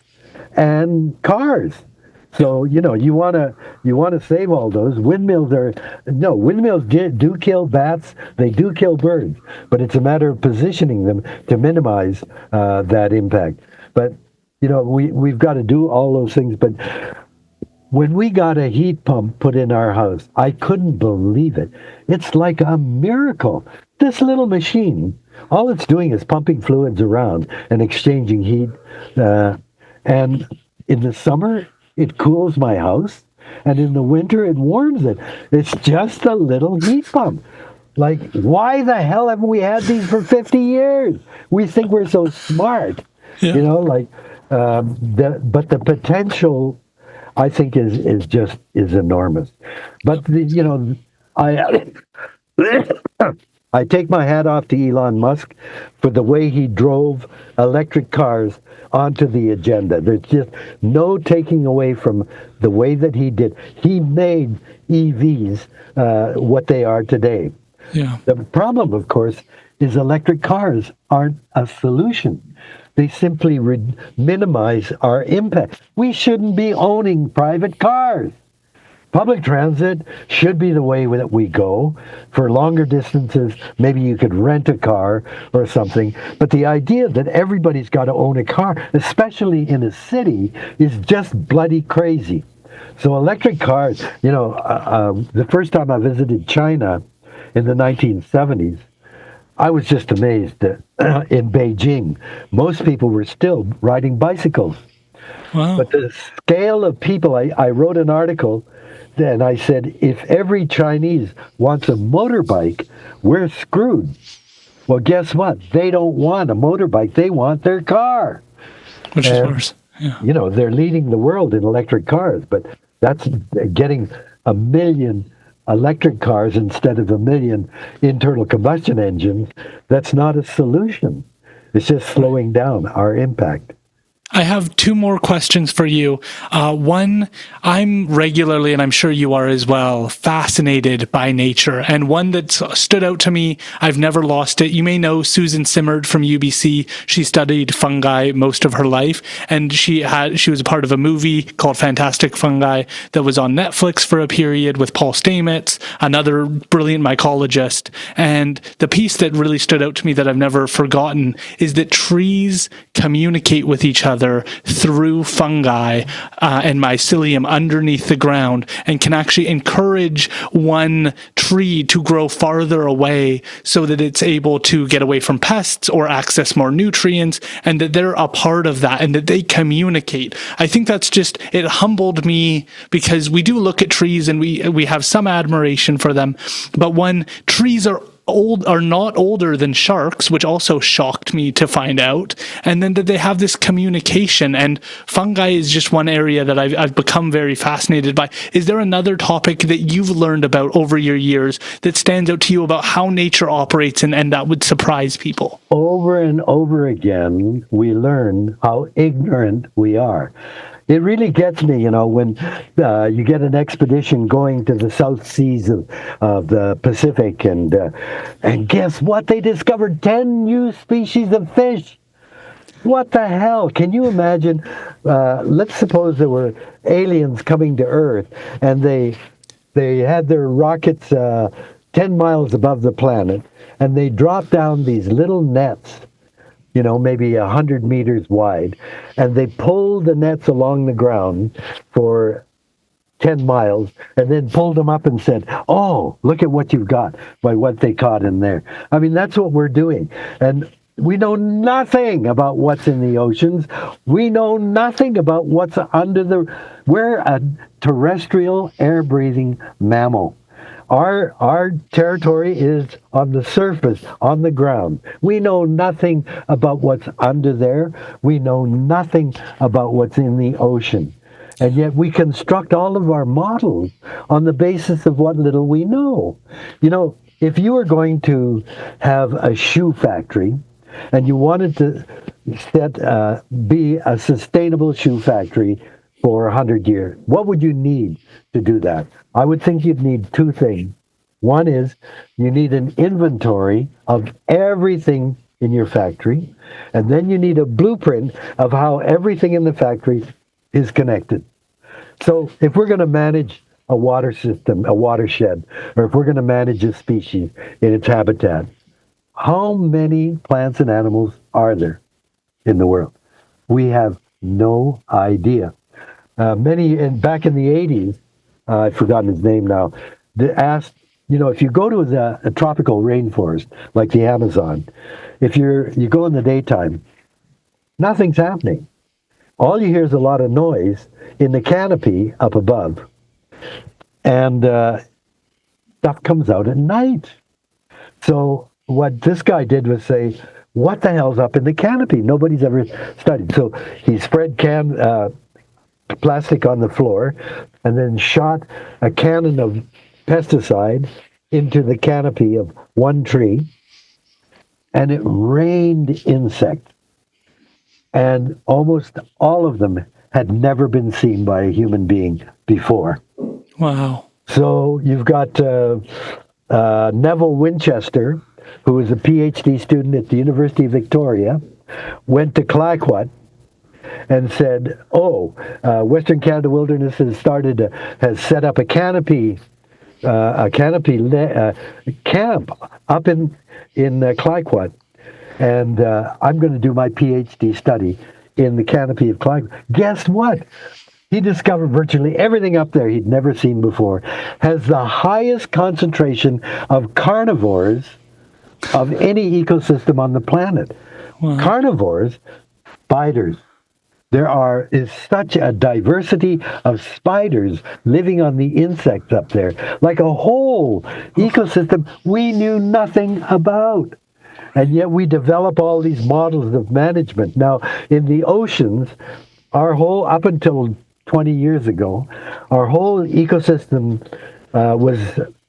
S3: and cars. So you want to save all those windmills. Windmills do kill bats. They do kill birds, but it's a matter of positioning them to minimize that impact. But we've got to do all those things. But when we got a heat pump put in our house, I couldn't believe it. It's like a miracle. This little machine, all it's doing is pumping fluids around and exchanging heat. And in the summer, it cools my house, and in the winter, it warms it. It's just a little heat pump. Like, why the hell haven't we had these for 50 years? We think we're so smart,
S2: Yeah.
S3: but the potential, I think, is enormous. But I take my hat off to Elon Musk for the way he drove electric cars onto the agenda. There's just no taking away from the way that he did. He made EVs what they are today.
S2: Yeah.
S3: The problem, of course, is electric cars aren't a solution. They simply minimize our impact. We shouldn't be owning private cars. Public transit should be the way that we go. For longer distances, maybe you could rent a car or something. But the idea that everybody's got to own a car, especially in a city, is just bloody crazy. So electric cars, the first time I visited China in the 1970s, I was just amazed that in Beijing, most people were still riding bicycles.
S2: Wow.
S3: But the scale of people, I wrote an article and I said, if every Chinese wants a motorbike, we're screwed. Well, guess what? They don't want a motorbike. They want their car.
S2: Which is worse. Yeah.
S3: They're leading the world in electric cars, but that's getting 1 million electric cars instead of 1 million internal combustion engines. That's not a solution. It's just slowing down our impact.
S2: I have two more questions for you. One, I'm regularly, and I'm sure you are as well, fascinated by nature. And one that stood out to me, I've never lost it. You may know Susan Simard from UBC. She studied fungi most of her life, and she was a part of a movie called Fantastic Fungi that was on Netflix for a period with Paul Stamets, another brilliant mycologist. And the piece that really stood out to me that I've never forgotten is that trees communicate with each other through fungi and mycelium underneath the ground, and can actually encourage one tree to grow farther away so that it's able to get away from pests or access more nutrients, and that they're a part of that and that they communicate. I think it humbled me, because we do look at trees and we have some admiration for them, but trees are not older than sharks, which also shocked me to find out, and then that they have this communication, and fungi is just one area that I've become very fascinated by. Is there another topic that you've learned about over your years that stands out to you about how nature operates and that would surprise people? Over
S3: and over again, we learn how ignorant we are. It really gets me, when you get an expedition going to the South Seas of the Pacific, and guess what? They discovered 10 new species of fish. What the hell? Can you imagine? Let's suppose there were aliens coming to Earth, and they had their rockets 10 miles above the planet, and they dropped down these little nets, maybe 100 meters wide, and they pulled the nets along the ground for 10 miles and then pulled them up and said, oh, look at what you've got by what they caught in there. I mean, that's what we're doing. And we know nothing about what's in the oceans. We know nothing about what's we're a terrestrial air-breathing mammal. Our territory is on the surface, on the ground. We know nothing about what's under there. We know nothing about what's in the ocean. And yet we construct all of our models on the basis of what little we know. If you were going to have a shoe factory and you wanted to be a sustainable shoe factory for 100 years, what would you need to do that? I would think you'd need two things. One is you need an inventory of everything in your factory, and then you need a blueprint of how everything in the factory is connected. So if we're going to manage a water system, a watershed, or if we're going to manage a species in its habitat, how many plants and animals are there in the world? We have no idea. Back in the 80s, I've forgotten his name now, they asked, if you go to a tropical rainforest like the Amazon, if you go in the daytime, nothing's happening. All you hear is a lot of noise in the canopy up above, and stuff comes out at night. So what this guy did was say, what the hell's up in the canopy? Nobody's ever studied. So he spread plastic on the floor and then shot a cannon of pesticide into the canopy of one tree, and it rained insects. And almost all of them had never been seen by a human being before.
S2: Wow.
S3: So you've got Neville Winchester, who was a PhD student at the University of Victoria, went to Clayoquot and said, Western Canada Wilderness has set up a canopy camp up in Clayoquot, and I'm going to do my PhD study in the canopy of Clayoquot. Guess what? He discovered virtually everything up there he'd never seen before. Has the highest concentration of carnivores of any ecosystem on the planet.
S2: Wow.
S3: Carnivores, spiders. There is such a diversity of spiders living on the insects up there, like a whole ecosystem we knew nothing about. And yet we develop all these models of management. Now, in the oceans, up until 20 years ago, our whole ecosystem was,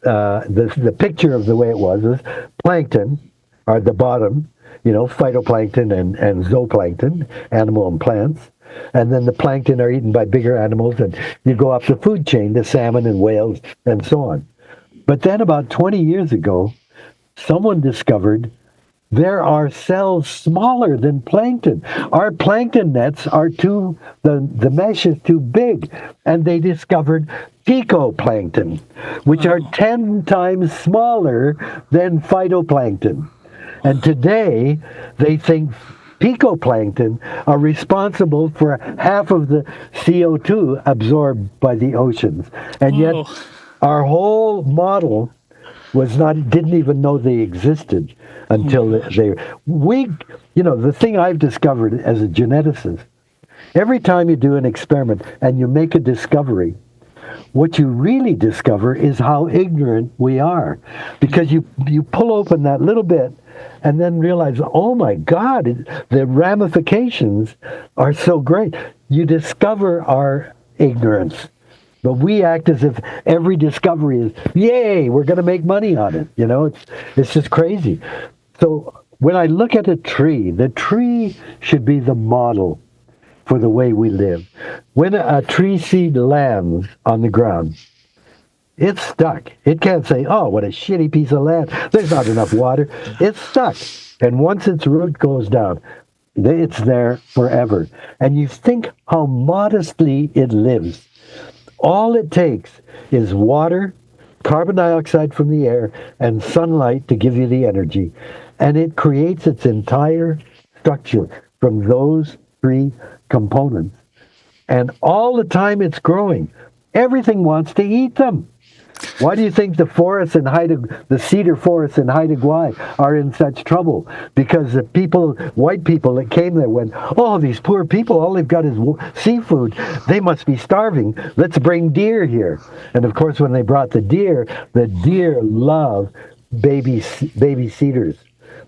S3: the picture of the way it was plankton, or at the bottom, phytoplankton and zooplankton, animal and plants. And then the plankton are eaten by bigger animals, and you go up the food chain to salmon and whales and so on. But then about 20 years ago, someone discovered there are cells smaller than plankton. Our plankton nets are the mesh is too big, and they discovered picoplankton, which are 10 times smaller than phytoplankton. And today, they think picoplankton are responsible for half of the CO2 absorbed by the oceans. And yet, our whole model didn't even know they existed until the thing I've discovered as a geneticist, every time you do an experiment and you make a discovery, what you really discover is how ignorant we are. Because you pull open that little bit and then realize, oh my God, the ramifications are so great. You discover our ignorance. But we act as if every discovery is, yay, we're going to make money on it. It's just crazy. So when I look at a tree, the tree should be the model for the way we live. When a tree seed lands on the ground, it's stuck. It can't say, oh, what a shitty piece of land. There's not enough water. It's stuck. And once its root goes down, it's there forever. And you think how modestly it lives. All it takes is water, carbon dioxide from the air, and sunlight to give you the energy. And it creates its entire structure from those three components. And all the time it's growing, everything wants to eat them. Why do you think the cedar forests in Haida Gwaii are in such trouble? Because the white people that came there went, oh, these poor people, all they've got is seafood. They must be starving. Let's bring deer here. And of course, when they brought the deer love baby cedars.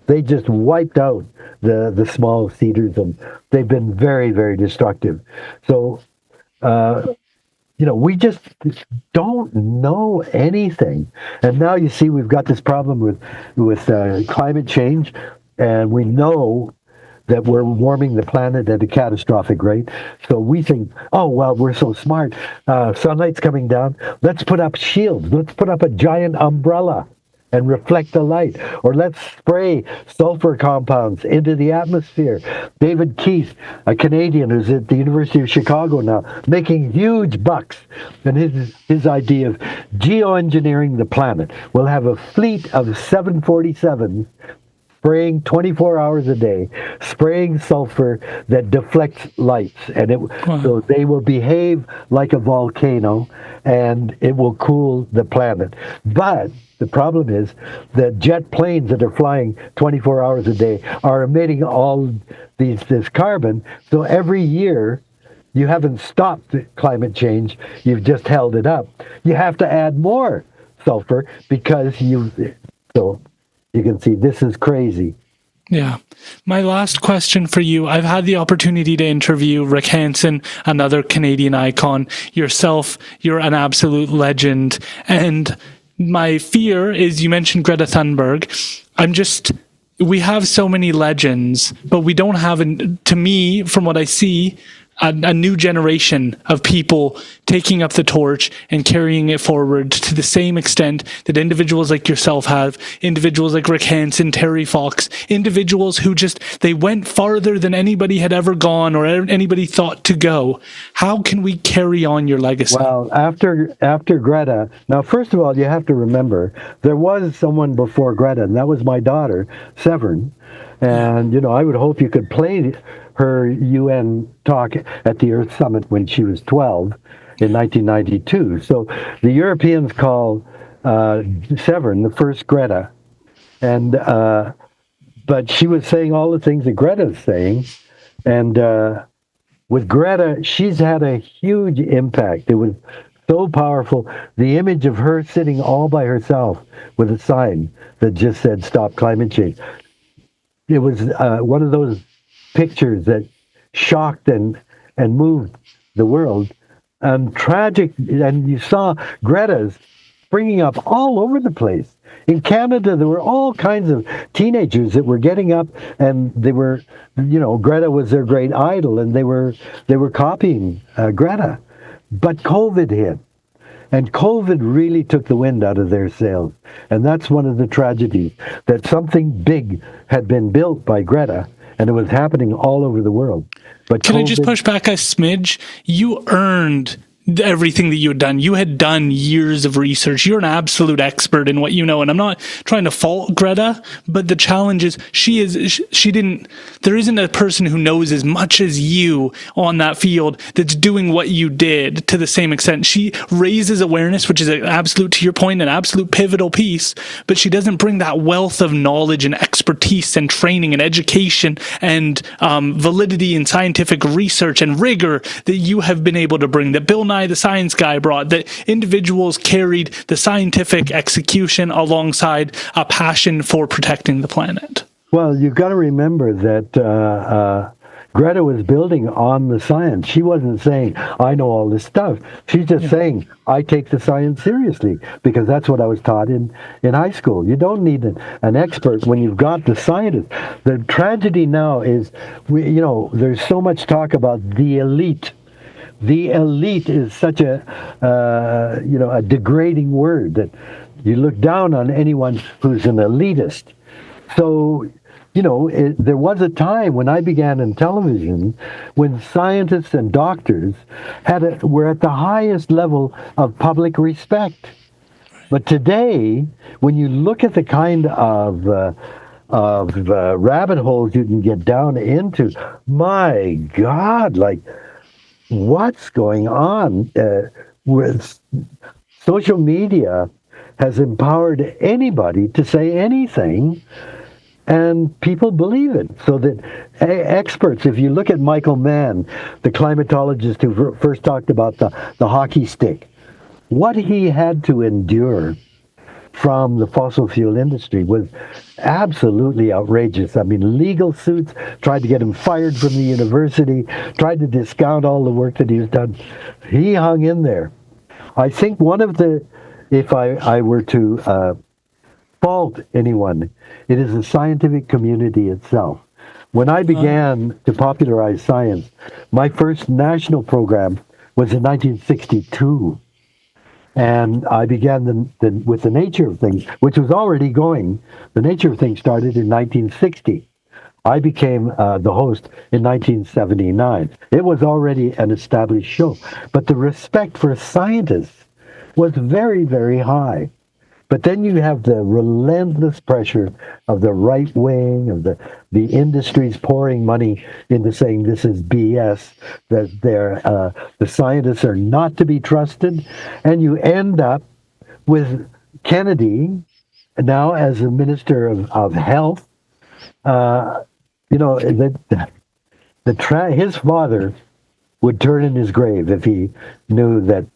S3: They just wiped out the small cedars, and they've been very, very destructive. So, we just don't know anything. And now you see we've got this problem with climate change, and we know that we're warming the planet at a catastrophic rate. So we think, oh, well, we're so smart. Sunlight's coming down. Let's put up shields. Let's put up a giant umbrella. and reflect the light. Or let's spray sulfur compounds into the atmosphere. David Keith, a Canadian who's at the University of Chicago now, making huge bucks. And his idea of geoengineering the planet. We'll have a fleet of 747s spraying 24 hours a day, spraying sulfur that deflects lights, and so they will behave like a volcano, and it will cool the planet. But the problem is that jet planes that are flying 24 hours a day are emitting all this carbon. So every year, you haven't stopped climate change; you've just held it up. You have to add more sulfur because so. You can see this is crazy.
S2: Yeah. My last question for you. I've had the opportunity to interview Rick Hansen, another Canadian icon. Yourself, you're an absolute legend. And my fear is, you mentioned Greta Thunberg. We have so many legends, but we don't have, to me, from what I see, a new generation of people taking up the torch and carrying it forward to the same extent that individuals like yourself have, individuals like Rick Hansen, Terry Fox, individuals who they went farther than anybody had ever gone or anybody thought to go. How can we carry on your legacy?
S3: Well, after Greta, now first of all, you have to remember, there was someone before Greta, and that was my daughter, Severn. And, I would hope you could play her UN talk at the Earth Summit when she was 12 in 1992. So the Europeans call Severn the first Greta. And but she was saying all the things that Greta's saying. And with Greta, she's had a huge impact. It was so powerful. The image of her sitting all by herself with a sign that just said, "Stop climate change." It was one of those pictures that shocked and moved the world. And tragic, and you saw Greta's springing up all over the place. In Canada, there were all kinds of teenagers that were getting up, and they were, Greta was their great idol, and they were copying Greta. But COVID hit. And COVID really took the wind out of their sails. And that's one of the tragedies, that something big had been built by Greta, and it was happening all over the world. But
S2: Can I just push back a smidge? You earned everything that you had done. You had done years of research. You're an absolute expert in what you know. And I'm not trying to fault Greta, but the challenge is there isn't a person who knows as much as you on that field that's doing what you did to the same extent. She raises awareness, which is an absolute, to your point, an absolute pivotal piece, but she doesn't bring that wealth of knowledge and expertise and training and education and validity and scientific research and rigor that you have been able to bring, that Bill Nye, the science guy, brought, that individuals carried the scientific execution alongside a passion for protecting the planet.
S3: Well, you've got to remember that Greta was building on the science. She wasn't saying, I know all this stuff. She's just saying, I take the science seriously, because that's what I was taught in high school. You don't need an expert when you've got the scientists. The tragedy now is, there's so much talk about the elite. The elite is such a degrading word that you look down on anyone who's an elitist. So, there was a time when I began in television when scientists and doctors were at the highest level of public respect. But today, when you look at the kind of rabbit holes you can get down into, my God, what's going on with social media has empowered anybody to say anything, and people believe it. So that experts, if you look at Michael Mann, the climatologist who first talked about the hockey stick, what he had to endure from the fossil fuel industry was absolutely outrageous. I mean, legal suits, tried to get him fired from the university, tried to discount all the work that he's done. He hung in there. I think if I were to fault anyone, it is the scientific community itself. When I began to popularize science, my first national program was in 1962. And I began with the nature of things, which was already going. The nature of things started in 1960. I became the host in 1979. It was already an established show, but the respect for scientists was very, very high. But then you have the relentless pressure of the right wing, of the industries pouring money into saying this is BS, that the scientists are not to be trusted, and you end up with Kennedy now as a minister of health. His father would turn in his grave if he knew that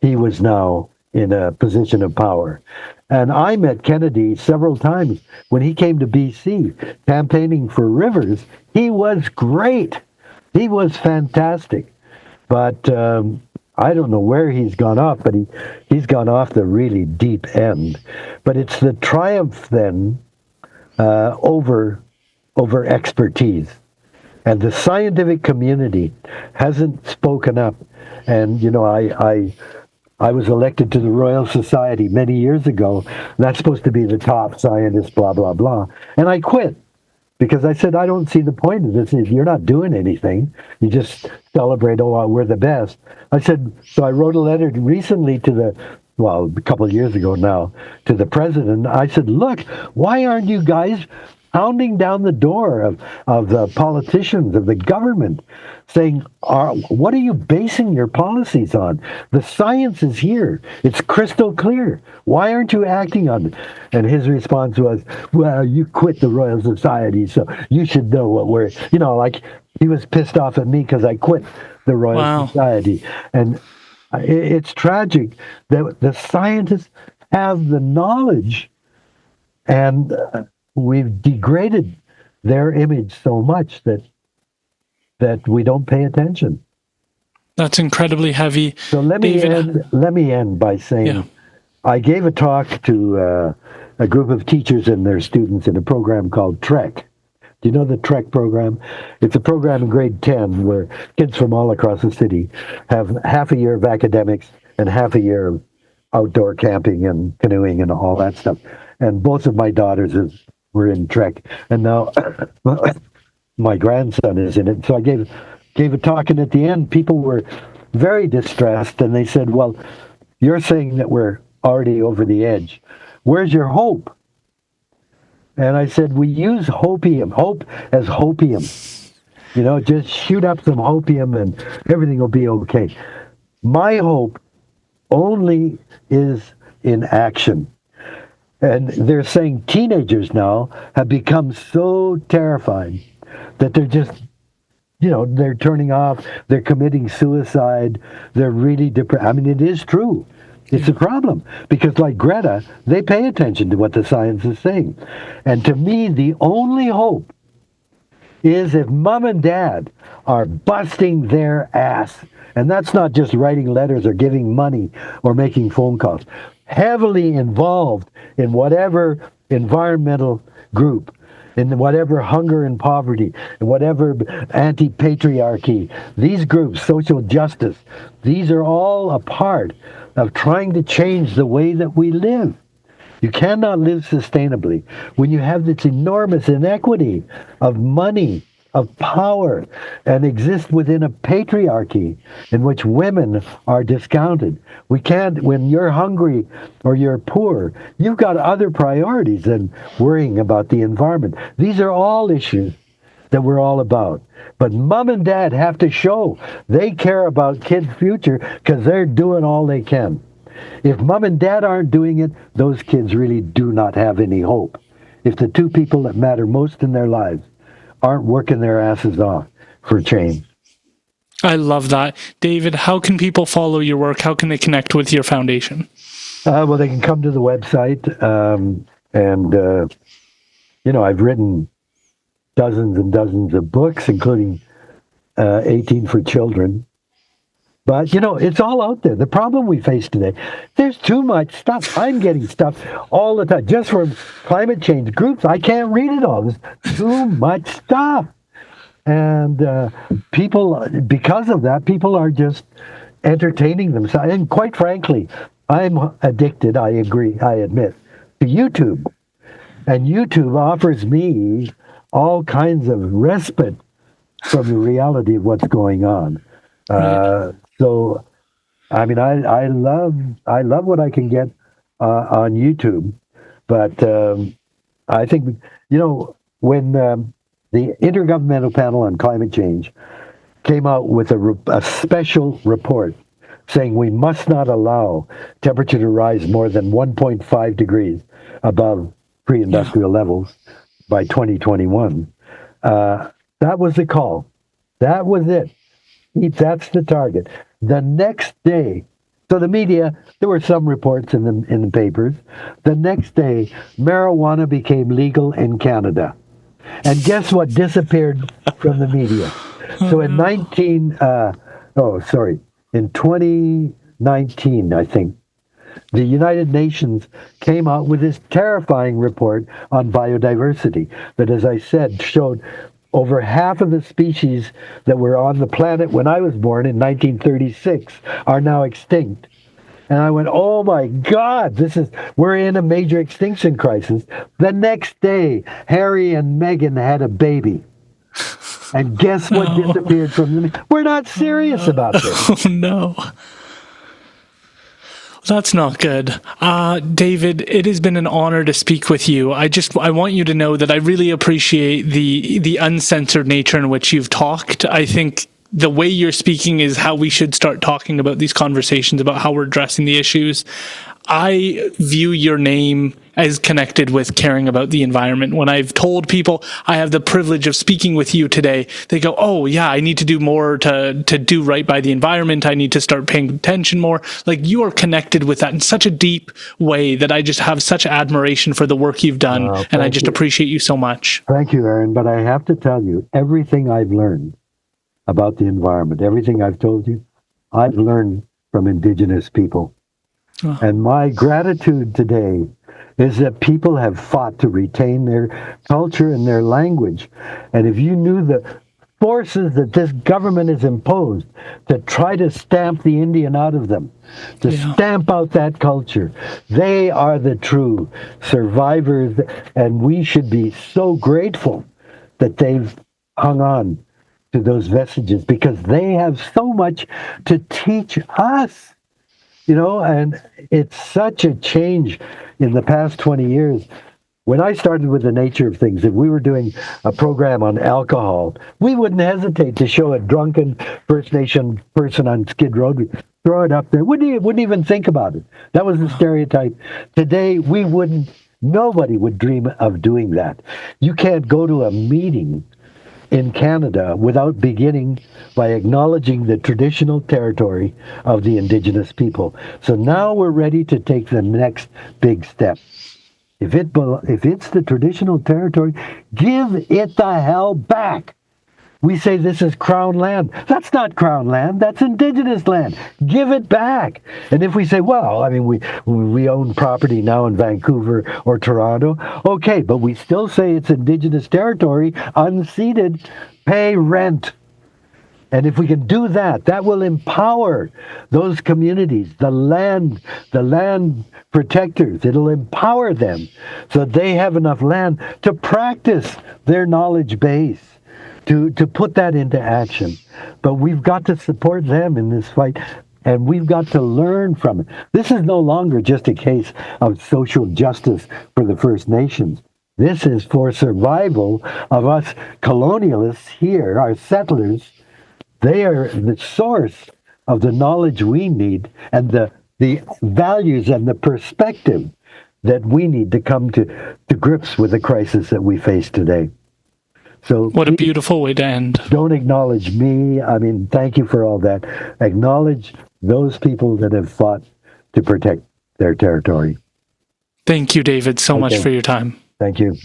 S3: he was now in a position of power. And I met Kennedy several times when he came to BC campaigning for rivers. He was great. He was fantastic. But I don't know where he's gone off, but he's gone off the really deep end. But it's the triumph then over expertise. And the scientific community hasn't spoken up. And, I was elected to the Royal Society many years ago. That's supposed to be the top scientist, blah, blah, blah. And I quit because I said, I don't see the point of this. If you're not doing anything, you just celebrate, we're the best. I said, so I wrote a letter recently a couple of years ago now, to the president. I said, look, why aren't you guys pounding down the door of the politicians, of the government, saying, what are you basing your policies on? The science is here. It's crystal clear. Why aren't you acting on it? And his response was, well, you quit the Royal Society, so you should know what we're, like he was pissed off at me because I quit the Royal Society. And it's tragic that the scientists have the knowledge, and we've degraded their image so much that we don't pay attention.
S2: That's incredibly heavy.
S3: So let me end by saying, I gave a talk to a group of teachers and their students in a program called TREC. Do you know the TREC program? It's a program in grade 10 where kids from all across the city have half a year of academics and half a year of outdoor camping and canoeing and all that stuff. And both of my daughters were in TREC, and now my grandson is in it. So I gave a talk, and at the end, people were very distressed, and they said, well, you're saying that we're already over the edge. Where's your hope? And I said, we use hope as hopium. Just shoot up some hopium and everything will be okay. My hope only is in action. And they're saying teenagers now have become so terrified that they're just, they're turning off, they're committing suicide, they're really depressed. I mean, it is true. It's a problem because, like Greta, they pay attention to what the science is saying. And to me, the only hope is if mom and dad are busting their ass, and that's not just writing letters or giving money or making phone calls, heavily involved in whatever environmental group, in whatever hunger and poverty, in whatever anti-patriarchy, these groups, social justice, these are all a part of trying to change the way that we live. You cannot live sustainably when you have this enormous inequity of money, of power, and exist within a patriarchy in which women are discounted. We can't, when you're hungry or you're poor, you've got other priorities than worrying about the environment. These are all issues that we're all about. But mom and dad have to show they care about kids' future because they're doing all they can. If mom and dad aren't doing it, those kids really do not have any hope. If the two people that matter most in their lives aren't working their asses off for change.
S2: I love that. David, how can people follow your work? How can they connect with your foundation?
S3: Well, they can come to the website, I've written dozens and dozens of books, including 18 for children. But, it's all out there. The problem we face today, there's too much stuff. I'm getting stuff all the time, just from climate change groups. I can't read it all. There's too much stuff. And people, because of that, people are just entertaining themselves. And quite frankly, I'm addicted, I agree, I admit, to YouTube. And YouTube offers me all kinds of respite from the reality of what's going on. So, I mean, I love what I can get on YouTube, but I think, when the Intergovernmental Panel on Climate Change came out with a special report saying we must not allow temperature to rise more than 1.5 degrees above pre-industrial levels by 2021. That was the call. That was it. That's the target. The next day, so the media, there were some reports in the papers. The next day, marijuana became legal in Canada. And guess what disappeared from the media? So in 2019, I think, the United Nations came out with this terrifying report on biodiversity that, as I said, showed over half of the species that were on the planet when I was born in 1936 are now extinct. And I went, oh my God, we're in a major extinction crisis. The next day, Harry and Meghan had a baby. And guess what disappeared from them? We're not serious about this.
S2: Oh, no. That's not good. David, it has been an honor to speak with you. I want you to know that I really appreciate the uncensored nature in which you've talked. I think the way you're speaking is how we should start talking about these conversations about how we're addressing the issues. I view your name as connected with caring about the environment. When I've told people I have the privilege of speaking with you today, they go, oh yeah, I need to do more to do right by the environment. I need to start paying attention more. Like, you are connected with that in such a deep way that I just have such admiration for the work you've done. And I just appreciate you so much.
S3: Thank you, Aaron. But I have to tell you, everything I've learned about the environment, everything I've told you, I've learned from Indigenous people. Oh. And my gratitude today is that people have fought to retain their culture and their language. And if you knew the forces that this government has imposed to try to stamp the Indian out of them, to stamp out that culture, they are the true survivors. And we should be so grateful that they've hung on to those vestiges, because they have so much to teach us. And it's such a change in the past 20 years. When I started with the nature of things, if we were doing a program on alcohol, we wouldn't hesitate to show a drunken First Nation person on Skid Road. We'd throw it up there. Wouldn't even think about it. That was the stereotype. Today, nobody would dream of doing that. You can't go to a meeting in Canada without beginning by acknowledging the traditional territory of the Indigenous people. So now we're ready to take the next big step. If it's the traditional territory, give it the hell back. We say this is Crown land. That's not Crown land. That's Indigenous land. Give it back. And if we say, well, I mean, we own property now in Vancouver or Toronto, okay, but we still say it's Indigenous territory, unceded, pay rent. And if we can do that, that will empower those communities, the land protectors. It'll empower them so that they have enough land to practice their knowledge base, to put that into action. But we've got to support them in this fight, and we've got to learn from it. This is no longer just a case of social justice for the First Nations. This is for survival of us colonialists here, our settlers. They are the source of the knowledge we need and the values and the perspective that we need to come to grips with the crisis that we face today. So
S2: what a beautiful way to end.
S3: Don't acknowledge me. I mean, thank you for all that. Acknowledge those people that have fought to protect their territory.
S2: Thank you, David, so much for your time.
S3: Thank you.